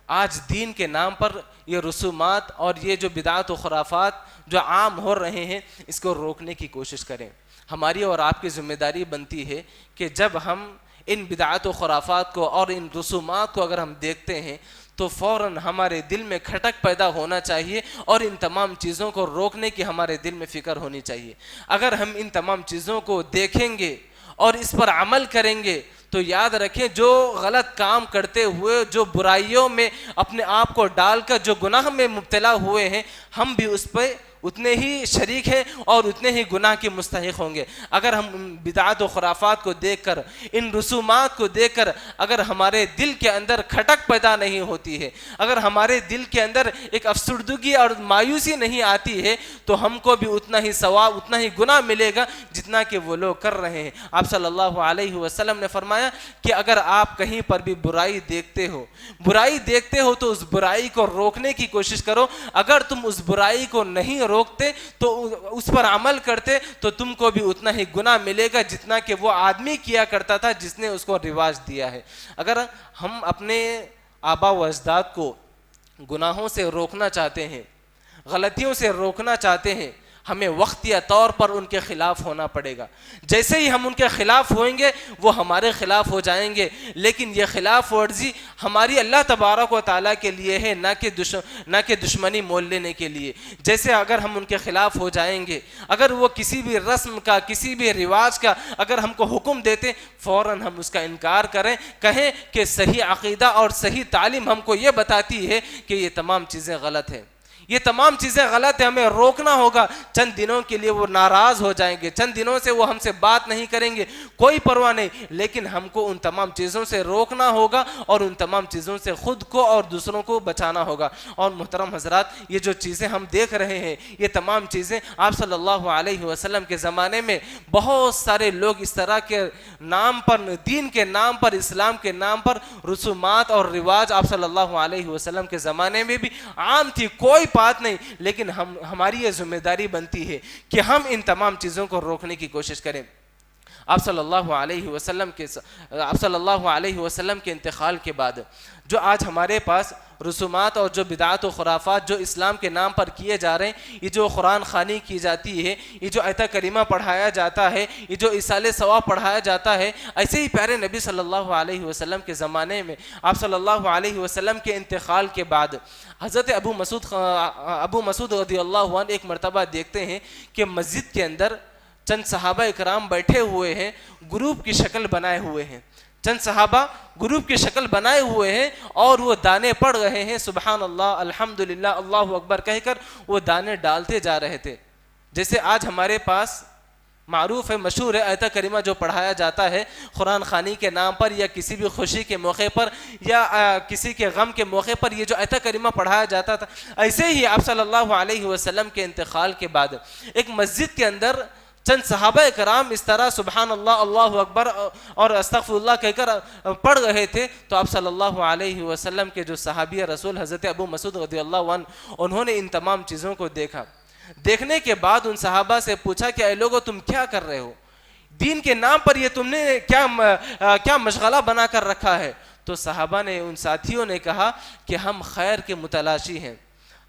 آج دین کے نام پر یہ رسومات اور یہ جو بدعات و خرافات جو عام ہو رہے ہیں، اس کو روکنے کی کوشش کریں۔ ہماری اور آپ کی ذمہ داری بنتی ہے کہ جب ہم ان بدعات و خرافات کو اور ان رسومات کو اگر ہم دیکھتے ہیں تو فوراً ہمارے دل میں کھٹک پیدا ہونا چاہیے اور ان تمام چیزوں کو روکنے کی ہمارے دل میں فکر ہونی چاہیے۔ اگر ہم ان تمام چیزوں کو دیکھیں گے اور اس پر عمل کریں گے تو یاد رکھیں، جو غلط کام کرتے ہوئے، جو برائیوں میں اپنے آپ کو ڈال کر جو گناہ میں مبتلا ہوئے ہیں، ہم بھی اس پہ اتنے ہی شریک ہیں اور اتنے ہی گناہ کے مستحق ہوں گے۔ اگر ہم ان بدعات و خرافات کو دیکھ کر، ان رسومات کو دیکھ کر اگر ہمارے دل کے اندر کھٹک پیدا نہیں ہوتی ہے، اگر ہمارے دل کے اندر ایک افسردگی اور مایوسی نہیں آتی ہے، تو ہم کو بھی اتنا ہی ثواب، اتنا ہی گناہ ملے گا جتنا کہ وہ لوگ کر رہے ہیں۔ آپ صلی اللہ علیہ وسلم نے فرمایا کہ اگر آپ کہیں پر بھی برائی دیکھتے ہو تو اس برائی کو روکنے کی کوشش کرو۔ اگر تم اس برائی کو نہیں روکتے تو اس پر عمل کرتے تو تم کو بھی اتنا ہی گناہ ملے گا جتنا کہ وہ آدمی کیا کرتا تھا جس نے اس کو رواج دیا ہے۔ اگر ہم اپنے آبا و اجداد کو گناہوں سے روکنا چاہتے ہیں، غلطیوں سے روکنا چاہتے ہیں، ہمیں وقتیہ طور پر ان کے خلاف ہونا پڑے گا۔ جیسے ہی ہم ان کے خلاف ہوئیں گے وہ ہمارے خلاف ہو جائیں گے، لیکن یہ خلاف ورزی ہماری اللہ تبارک و تعالیٰ کے لیے ہے، نہ کہ دشمنی مول لینے کے لیے۔ جیسے اگر ہم ان کے خلاف ہو جائیں گے، اگر وہ کسی بھی رسم کا، کسی بھی رواج کا اگر ہم کو حکم دیتے، فوراً ہم اس کا انکار کہیں کہ صحیح عقیدہ اور صحیح تعلیم ہم کو یہ بتاتی ہے کہ یہ تمام چیزیں غلط ہیں، یہ تمام چیزیں غلط ہیں، ہمیں روکنا ہوگا۔ چند دنوں کے لیے وہ ناراض ہو جائیں گے، چند دنوں سے وہ ہم سے بات نہیں کریں گے، کوئی پرواہ نہیں، لیکن ہم کو ان تمام چیزوں سے روکنا ہوگا اور ان تمام چیزوں سے خود کو اور دوسروں کو بچانا ہوگا۔ اور محترم حضرات، یہ جو چیزیں ہم دیکھ رہے ہیں، یہ تمام چیزیں آپ صلی اللہ علیہ وسلم کے زمانے میں بہت سارے لوگ اس طرح کے نام پر، دین کے نام پر، اسلام کے نام پر رسومات اور رواج آپ صلی اللہ علیہ وسلم کے زمانے میں بھی عام تھی، کوئی بات نہیں، لیکن ہماری یہ ذمہ داری بنتی ہے کہ ہم ان تمام چیزوں کو روکنے کی کوشش کریں۔ آپ صلی اللہ علیہ وسلم کے انتقال کے بعد جو آج ہمارے پاس رسومات اور جو بدعات و خرافات جو اسلام کے نام پر کیے جا رہے ہیں، یہ جو قرآن خوانی کی جاتی ہے، یہ جو آیت کریمہ پڑھایا جاتا ہے، یہ جو ایصال ثواب پڑھایا جاتا ہے، ایسے ہی پیارے نبی صلی اللہ علیہ وسلم کے زمانے میں آپ صلی اللہ علیہ وسلم کے انتقال کے بعد حضرت ابو مسعود رضی اللہ عنہ ایک مرتبہ دیکھتے ہیں کہ مسجد کے اندر چند صحابہ اکرام بیٹھے ہوئے ہیں، گروپ کی شکل بنائے ہوئے ہیں، چند صحابہ گروپ کی شکل بنائے ہوئے ہیں اور وہ دانے پڑھ رہے ہیں، سبحان اللہ، الحمدللہ، اللہ اکبر کہہ کر وہ دانے ڈالتے جا رہے تھے۔ جیسے آج ہمارے پاس معروف ہے، مشہور ہے، آیت کریمہ جو پڑھایا جاتا ہے قرآن خوانی کے نام پر یا کسی بھی خوشی کے موقع پر یا کسی کے غم کے موقع پر یہ جو آیت کریمہ پڑھایا جاتا تھا، ایسے ہی آپ صلی اللہ علیہ وسلم کے انتقال کے بعد ایک مسجد کے اندر چند صحابہ کرام اس طرح سبحان اللہ، اللہ اکبر اور استغفر اللہ کہہ کر پڑھ رہے تھے، تو آپ صلی اللہ علیہ وسلم کے جو صحابی رسول حضرت ابو مسعود رضی اللہ عنہ، انہوں نے ان تمام چیزوں کو دیکھا۔ دیکھنے کے بعد ان صحابہ سے پوچھا کہ اے لوگو تم کیا کر رہے ہو؟ دین کے نام پر یہ تم نے کیا مشغلہ بنا کر رکھا ہے؟ تو صحابہ نے، ان ساتھیوں نے کہا کہ ہم خیر کے متلاشی ہیں،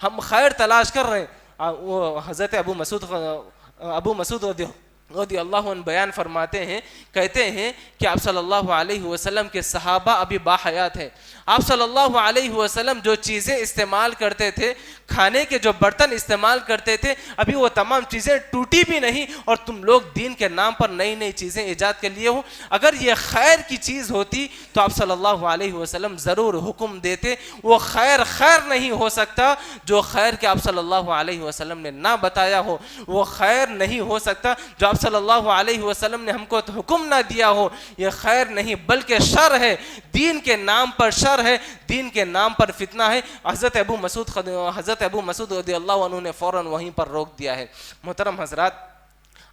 ہم خیر تلاش کر رہے ہیں۔ وہ حضرت ابو مسعود رضی اللہ عنہ بیان فرماتے ہیں، کہتے ہیں کہ آپ صلی اللہ علیہ وسلم کے صحابہ ابھی باحیات ہیں، آپ صلی اللہ علیہ وسلم جو چیزیں استعمال کرتے تھے، کھانے کے جو برتن استعمال کرتے تھے، ابھی وہ تمام چیزیں ٹوٹی بھی نہیں، اور تم لوگ دین کے نام پر نئی نئی چیزیں ایجاد کر لیے ہو۔ اگر یہ خیر کی چیز ہوتی تو آپ صلی اللہ علیہ وسلم ضرور حکم دیتے۔ وہ خیر نہیں ہو سکتا جو خیر کے آپ صلی اللہ علیہ وسلم نے نہ بتایا ہو، وہ خیر نہیں ہو سکتا جو آپ صلی اللہ علیہ وسلم نے ہم کو حکم نہ دیا ہو۔ یہ خیر نہیں بلکہ شر ہے، دین کے نام پر شر ہے، دین کے نام پر فتنہ ہے۔ حضرت ابو مسعود رضی اللہ عنہ نے فوراً وہیں پر روک دیا ہے۔ محترم حضرات،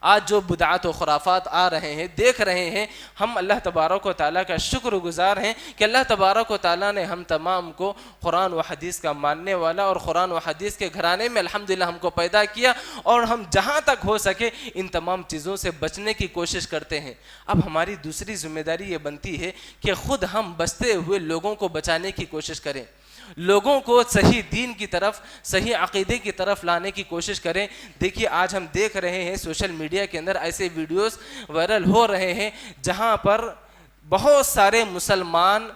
آج جو بدعات و خرافات آ رہے ہیں، دیکھ رہے ہیں، ہم اللہ تبارک و تعالیٰ کا شکر گزار ہیں کہ اللہ تبارک و تعالیٰ نے ہم تمام کو قرآن و حدیث کا ماننے والا اور قرآن و حدیث کے گھرانے میں الحمدللہ ہم کو پیدا کیا، اور ہم جہاں تک ہو سکے ان تمام چیزوں سے بچنے کی کوشش کرتے ہیں۔ اب ہماری دوسری ذمہ داری یہ بنتی ہے کہ خود ہم بچتے ہوئے لوگوں کو بچانے کی کوشش کریں، لوگوں کو صحیح دین کی طرف، صحیح عقیدے کی طرف لانے کی کوشش کریں۔ دیکھیے آج ہم دیکھ رہے ہیں سوشل میڈیا کے اندر ایسے ویڈیوز وائرل ہو رہے ہیں جہاں پر بہت سارے مسلمان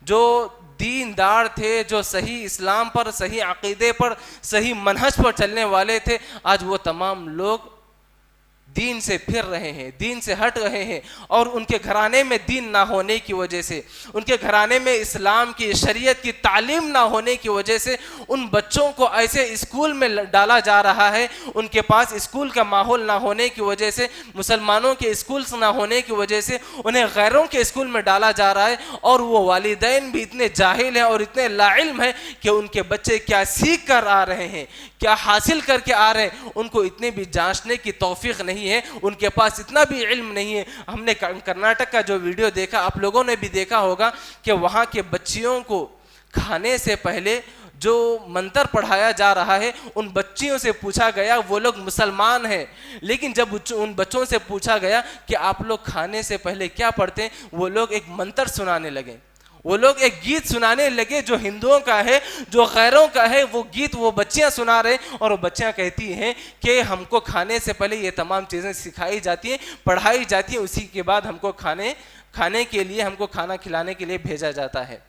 جو دیندار تھے، جو صحیح اسلام پر، صحیح عقیدے پر، صحیح منہج پر چلنے والے تھے، آج وہ تمام لوگ دین سے پھر رہے ہیں، دین سے ہٹ رہے ہیں، اور ان کے گھرانے میں دین نہ ہونے کی وجہ سے، ان کے گھرانے میں اسلام کی، شریعت کی تعلیم نہ ہونے کی وجہ سے ان بچوں کو ایسے اسکول میں ڈالا جا رہا ہے، ان کے پاس اسکول کا ماحول نہ ہونے کی وجہ سے، مسلمانوں کے اسکولز نہ ہونے کی وجہ سے انہیں غیروں کے اسکول میں ڈالا جا رہا ہے، اور وہ والدین بھی اتنے جاہل ہیں اور اتنے لا علم ہیں کہ ان کے بچے کیا سیکھ کر آ رہے ہیں، کیا حاصل کر کے آ رہے ہیں، ان کو اتنے بھی جانچنے کی توفیق نہیں ہے، ان کے پاس اتنا بھی علم نہیں ہے۔ ہم نے کرناٹک کا جو ویڈیو دیکھا، آپ لوگوں نے بھی دیکھا ہوگا کہ وہاں کے بچیوں کو کھانے سے پہلے جو منتر پڑھایا جا رہا ہے، ان بچیوں سے پوچھا گیا، وہ لوگ مسلمان ہیں، لیکن جب ان بچوں سے پوچھا گیا کہ آپ لوگ کھانے سے پہلے کیا پڑھتے ہیں، وہ لوگ ایک منتر سنانے لگے، وہ لوگ ایک گیت سنانے لگے جو ہندوؤں کا ہے، جو غیروں کا ہے، وہ گیت وہ بچیاں سنا رہے، اور وہ بچیاں کہتی ہیں کہ ہم کو کھانے سے پہلے یہ تمام چیزیں سکھائی جاتی ہیں، پڑھائی جاتی ہیں، اسی کے بعد ہم کو کھانے کے لیے، ہم کو کھانا کھلانے کے لیے بھیجا جاتا ہے۔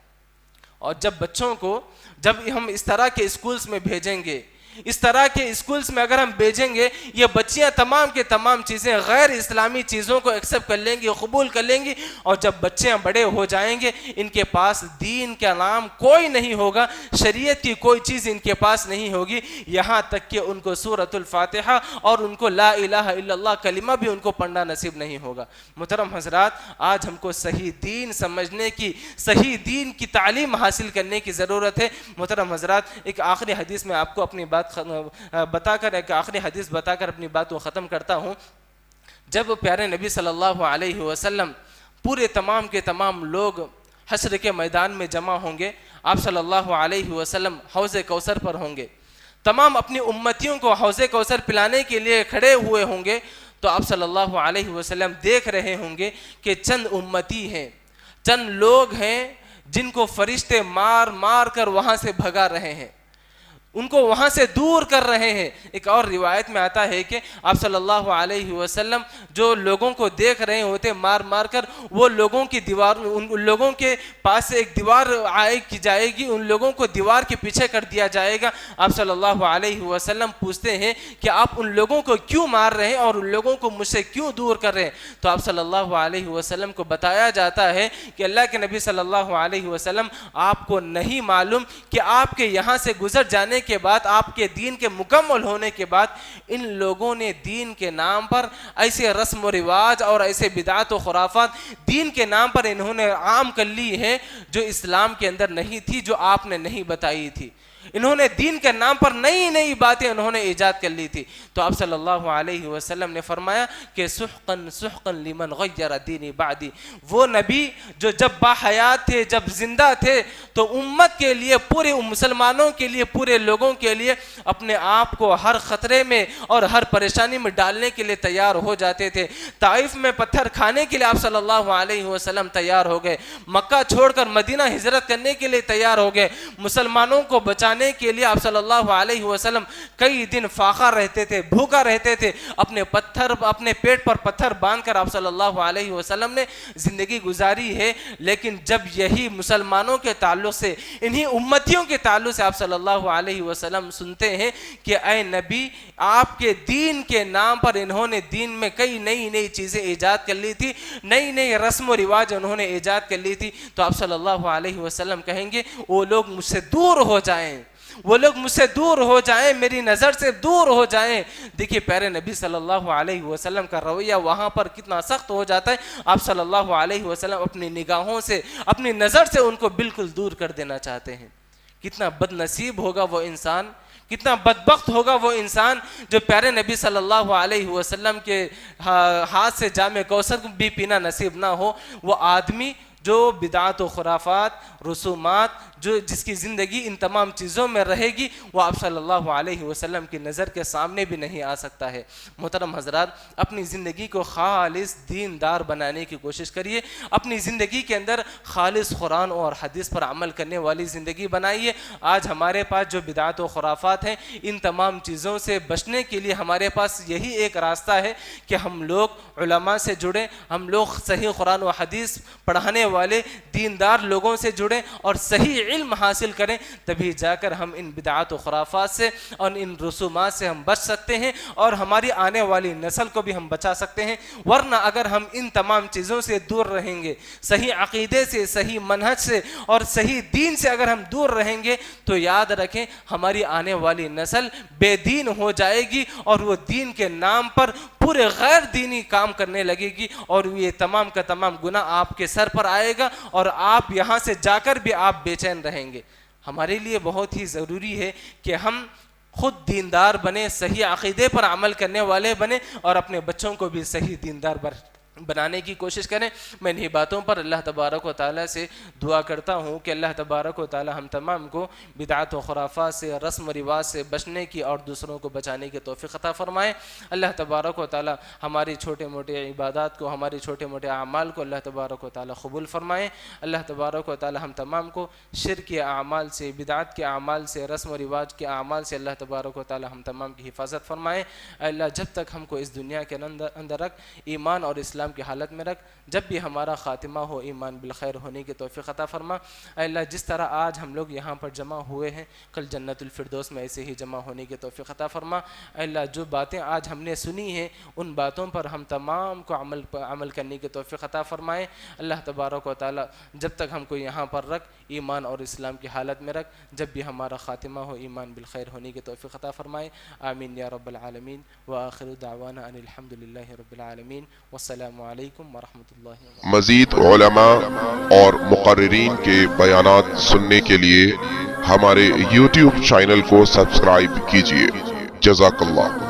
اور جب بچوں کو، جب ہم اس طرح کے اسکولز میں بھیجیں گے، اس طرح کے اسکولز میں اگر ہم بھیجیں گے، یہ بچیاں تمام کے تمام چیزیں، غیر اسلامی چیزوں کو ایکسیپٹ کر لیں گی، قبول کر لیں گی، اور جب بچیاں بڑے ہو جائیں گے، ان کے پاس دین کا نام کوئی نہیں ہوگا، شریعت کی کوئی چیز ان کے پاس نہیں ہوگی، یہاں تک کہ ان کو سورۃ الفاتحہ اور ان کو لا الہ الا اللہ کلمہ بھی ان کو پڑھنا نصیب نہیں ہوگا۔ محترم حضرات، آج ہم کو صحیح دین سمجھنے کی، صحیح دین کی تعلیم حاصل کرنے کی ضرورت ہے۔ محترم حضرات، ایک آخری حدیث میں آپ کو اپنی بات ایک آخری حدیث بتا کر اپنی بات کو ختم کرتا ہوں۔ جب پیارے نبی صلی اللہ علیہ وسلم، پورے تمام کے تمام لوگ حشر کے میدان میں جمع ہوں گے، آپ صلی اللہ علیہ وسلم حوض کوثر پر ہوں گے، تمام اپنی امتیوں کو حوض کوثر پلانے کے لیے کھڑے ہوئے ہوں گے، تو آپ صلی اللہ علیہ وسلم دیکھ رہے ہوں گے کہ چند امتی ہیں، چند لوگ ہیں جن کو فرشتے مار مار کر وہاں سے بھگا رہے ہیں، ان کو وہاں سے دور کر رہے ہیں۔ ایک اور روایت میں آتا ہے کہ آپ صلی اللہ علیہ وسلم جو لوگوں کو دیکھ رہے ہوتے مار مار کر، وہ لوگوں کی دیوار، ان لوگوں کے پاس سے ایک دیوار کی جائے گی، ان لوگوں کو دیوار کے پیچھے کر دیا جائے گا۔ آپ صلی اللہ علیہ وسلم پوچھتے ہیں کہ آپ ان لوگوں کو کیوں مار رہے ہیں اور ان لوگوں کو مجھ سے کیوں دور کر رہے ہیں؟ تو آپ صلی اللہ علیہ وسلم کو بتایا جاتا ہے کہ اللہ کے نبی صلی اللہ علیہ وسلم، آپ کو نہیں معلوم کہ آپ کے یہاں سے گزر جانے کے بعد، آپ کے دین کے مکمل ہونے کے بعد، ان لوگوں نے دین کے نام پر ایسے رسم و رواج اور ایسے بدعات و خرافات دین کے نام پر انہوں نے عام کر لی ہے جو اسلام کے اندر نہیں تھی، جو آپ نے نہیں بتائی تھی۔ انہوں نے دین کے نام پر نئی نئی باتیں انہوں نے ایجاد کر لی تھی۔ تو آپ صلی اللہ علیہ وسلم نے فرمایا کہ سحقن سحقن لمن غیر دینی بعدی، وہ نبی جو جب باحیات تھے، جب زندہ تھے، تو امت کے لیے، پورے مسلمانوں کے لیے، پورے لوگ لوگوں کے لیے اپنے آپ کو ہر خطرے میں اور ہر پریشانی میں ڈالنے کے لیے تیار ہو جاتے تھے۔ طائف میں پتھر کھانے کے لیے آپ صلی اللہ علیہ وسلم تیار ہو گئے، مکہ چھوڑ کر مدینہ ہجرت کرنے کے لیے تیار ہو گئے، مسلمانوں کو بچانے کے لیے آپ صلی اللہ علیہ وسلم کئی دن فاقہ رہتے تھے، بھوکا رہتے تھے، اپنے پیٹ پر پتھر باندھ کر آپ صلی اللہ علیہ وسلم نے زندگی گزاری ہے۔ لیکن جب یہی مسلمانوں کے تعلق سے، انہی امتیوں کے تعلق سے آپ صلی اللہ علیہ وسلم سنتے ہیں کہ اے نبی، آپ کے دین کے نام پر انہوں نے دین میں کئی نئی چیزیں ایجاد کر لی تھی، نئی رسم و رواج انہوں نے ایجاد کر لی تھی، تو آپ صلی اللہ علیہ وسلم کہیں گے وہ لوگ مجھ سے دور ہو جائیں، وہ لوگ مجھ سے دور ہو جائیں، میری نظر سے دور ہو جائیں۔ دیکھیے پیارے نبی صلی اللہ علیہ وسلم کا رویہ وہاں پر کتنا سخت ہو جاتا ہے۔ آپ صلی اللہ علیہ وسلم اپنی نگاہوں سے، اپنی نظر سے ان کو بالکل دور کر دینا چاہتے ہیں۔ کتنا بد نصیب ہوگا وہ انسان، کتنا بدبخت ہوگا وہ انسان جو پیارے نبی صلی اللہ علیہ وسلم کے ہاتھ سے جام کوثر بھی پینا نصیب نہ ہو۔ وہ آدمی جو بدعات و خرافات، رسومات، جس کی زندگی ان تمام چیزوں میں رہے گی، وہ آپ صلی اللہ علیہ وسلم کی نظر کے سامنے بھی نہیں آ سکتا ہے۔ محترم حضرات، اپنی زندگی کو خالص دیندار بنانے کی کوشش کریے، اپنی زندگی کے اندر خالص قرآن اور حدیث پر عمل کرنے والی زندگی بنائیے۔ آج ہمارے پاس جو بدعات و خرافات ہیں، ان تمام چیزوں سے بچنے کے لیے ہمارے پاس یہی ایک راستہ ہے کہ ہم لوگ علماء سے جڑیں، ہم لوگ صحیح قرآن و حدیث پڑھانے والے دیندار لوگوں سے جڑیں اور صحیح علم حاصل کریں، تبھی جا کر ہم ان بدعات و خرافات سے اور ان رسومات سے ہم بچ سکتے ہیں اور ہماری آنے والی نسل کو بھی ہم بچا سکتے ہیں۔ ورنہ اگر ہم ان تمام چیزوں سے دور رہیں گے، صحیح عقیدے سے، صحیح منہج سے اور صحیح دین سے اگر ہم دور رہیں گے، تو یاد رکھیں ہماری آنے والی نسل بے دین ہو جائے گی اور وہ دین کے نام پر پورے غیر دینی کام کرنے لگے گی، اور یہ تمام کا تمام گناہ آپ کے سر پر آئے گا اور آپ یہاں سے جا کر بھی آپ بے چین رہیں گے۔ ہمارے لیے بہت ہی ضروری ہے کہ ہم خود دیندار بنیں، صحیح عقیدے پر عمل کرنے والے بنیں اور اپنے بچوں کو بھی صحیح دیندار بنانے کی کوشش کریں۔ میں انہی باتوں پر اللہ تبارک و تعالیٰ سے دعا کرتا ہوں کہ اللہ تبارک و تعالیٰ ہم تمام کو بدعات و خرافات سے، رسم و رواج سے بچنے کی اور دوسروں کو بچانے کی توفیق عطا فرمائے۔ اللہ تبارک و تعالیٰ ہماری چھوٹے موٹے عبادات کو، ہماری چھوٹے موٹے اعمال کو اللہ تبارک و تعالیٰ قبول فرمائے۔ اللہ تبارک و تعالیٰ ہم تمام کو شرک کے اعمال سے، بدعات کے اعمال سے، رسم و رواج کے اعمال سے اللہ تبارک و تعالیٰ ہم تمام کی حفاظت فرمائے۔ اللہ جب تک ہم کو اس دنیا کے اندر رکھ، ایمان اور اسلام کی حالت میں رکھ، جب بھی ہمارا خاتمہ ہو ایمان بالخیر ہونے کی توفیق عطا فرما۔ اے اللہ جس طرح آج ہم لوگ یہاں پر جمع ہوئے ہیں، کل جنت الفردوس میں ایسے ہی جمع ہونے کی توفیق عطا فرما۔ اے اللہ جو باتیں آج ہم نے سنی ہیں، ان باتوں پر ہم تمام کو عمل کرنے کی توفیق عطا فرمائے۔ اللہ تبارک و تعالیٰ جب تک ہم کو یہاں پر رکھ، ایمان اور اسلام کی حالت میں رکھ، جب بھی ہمارا خاتمہ ہو ایمان بالخیر ہونے کی توفیق عطا فرمائے۔ آمین یا رب العالمین، وآخر دعوانا ان الحمد للہ رب العالمین، والسلام علیکم ورحمۃ اللہ وبرکاتہ۔ مزید علماء اور مقررین کے بیانات سننے کے لیے ہمارے YouTube چینل کو سبسکرائب کیجیے۔ جزاک اللہ۔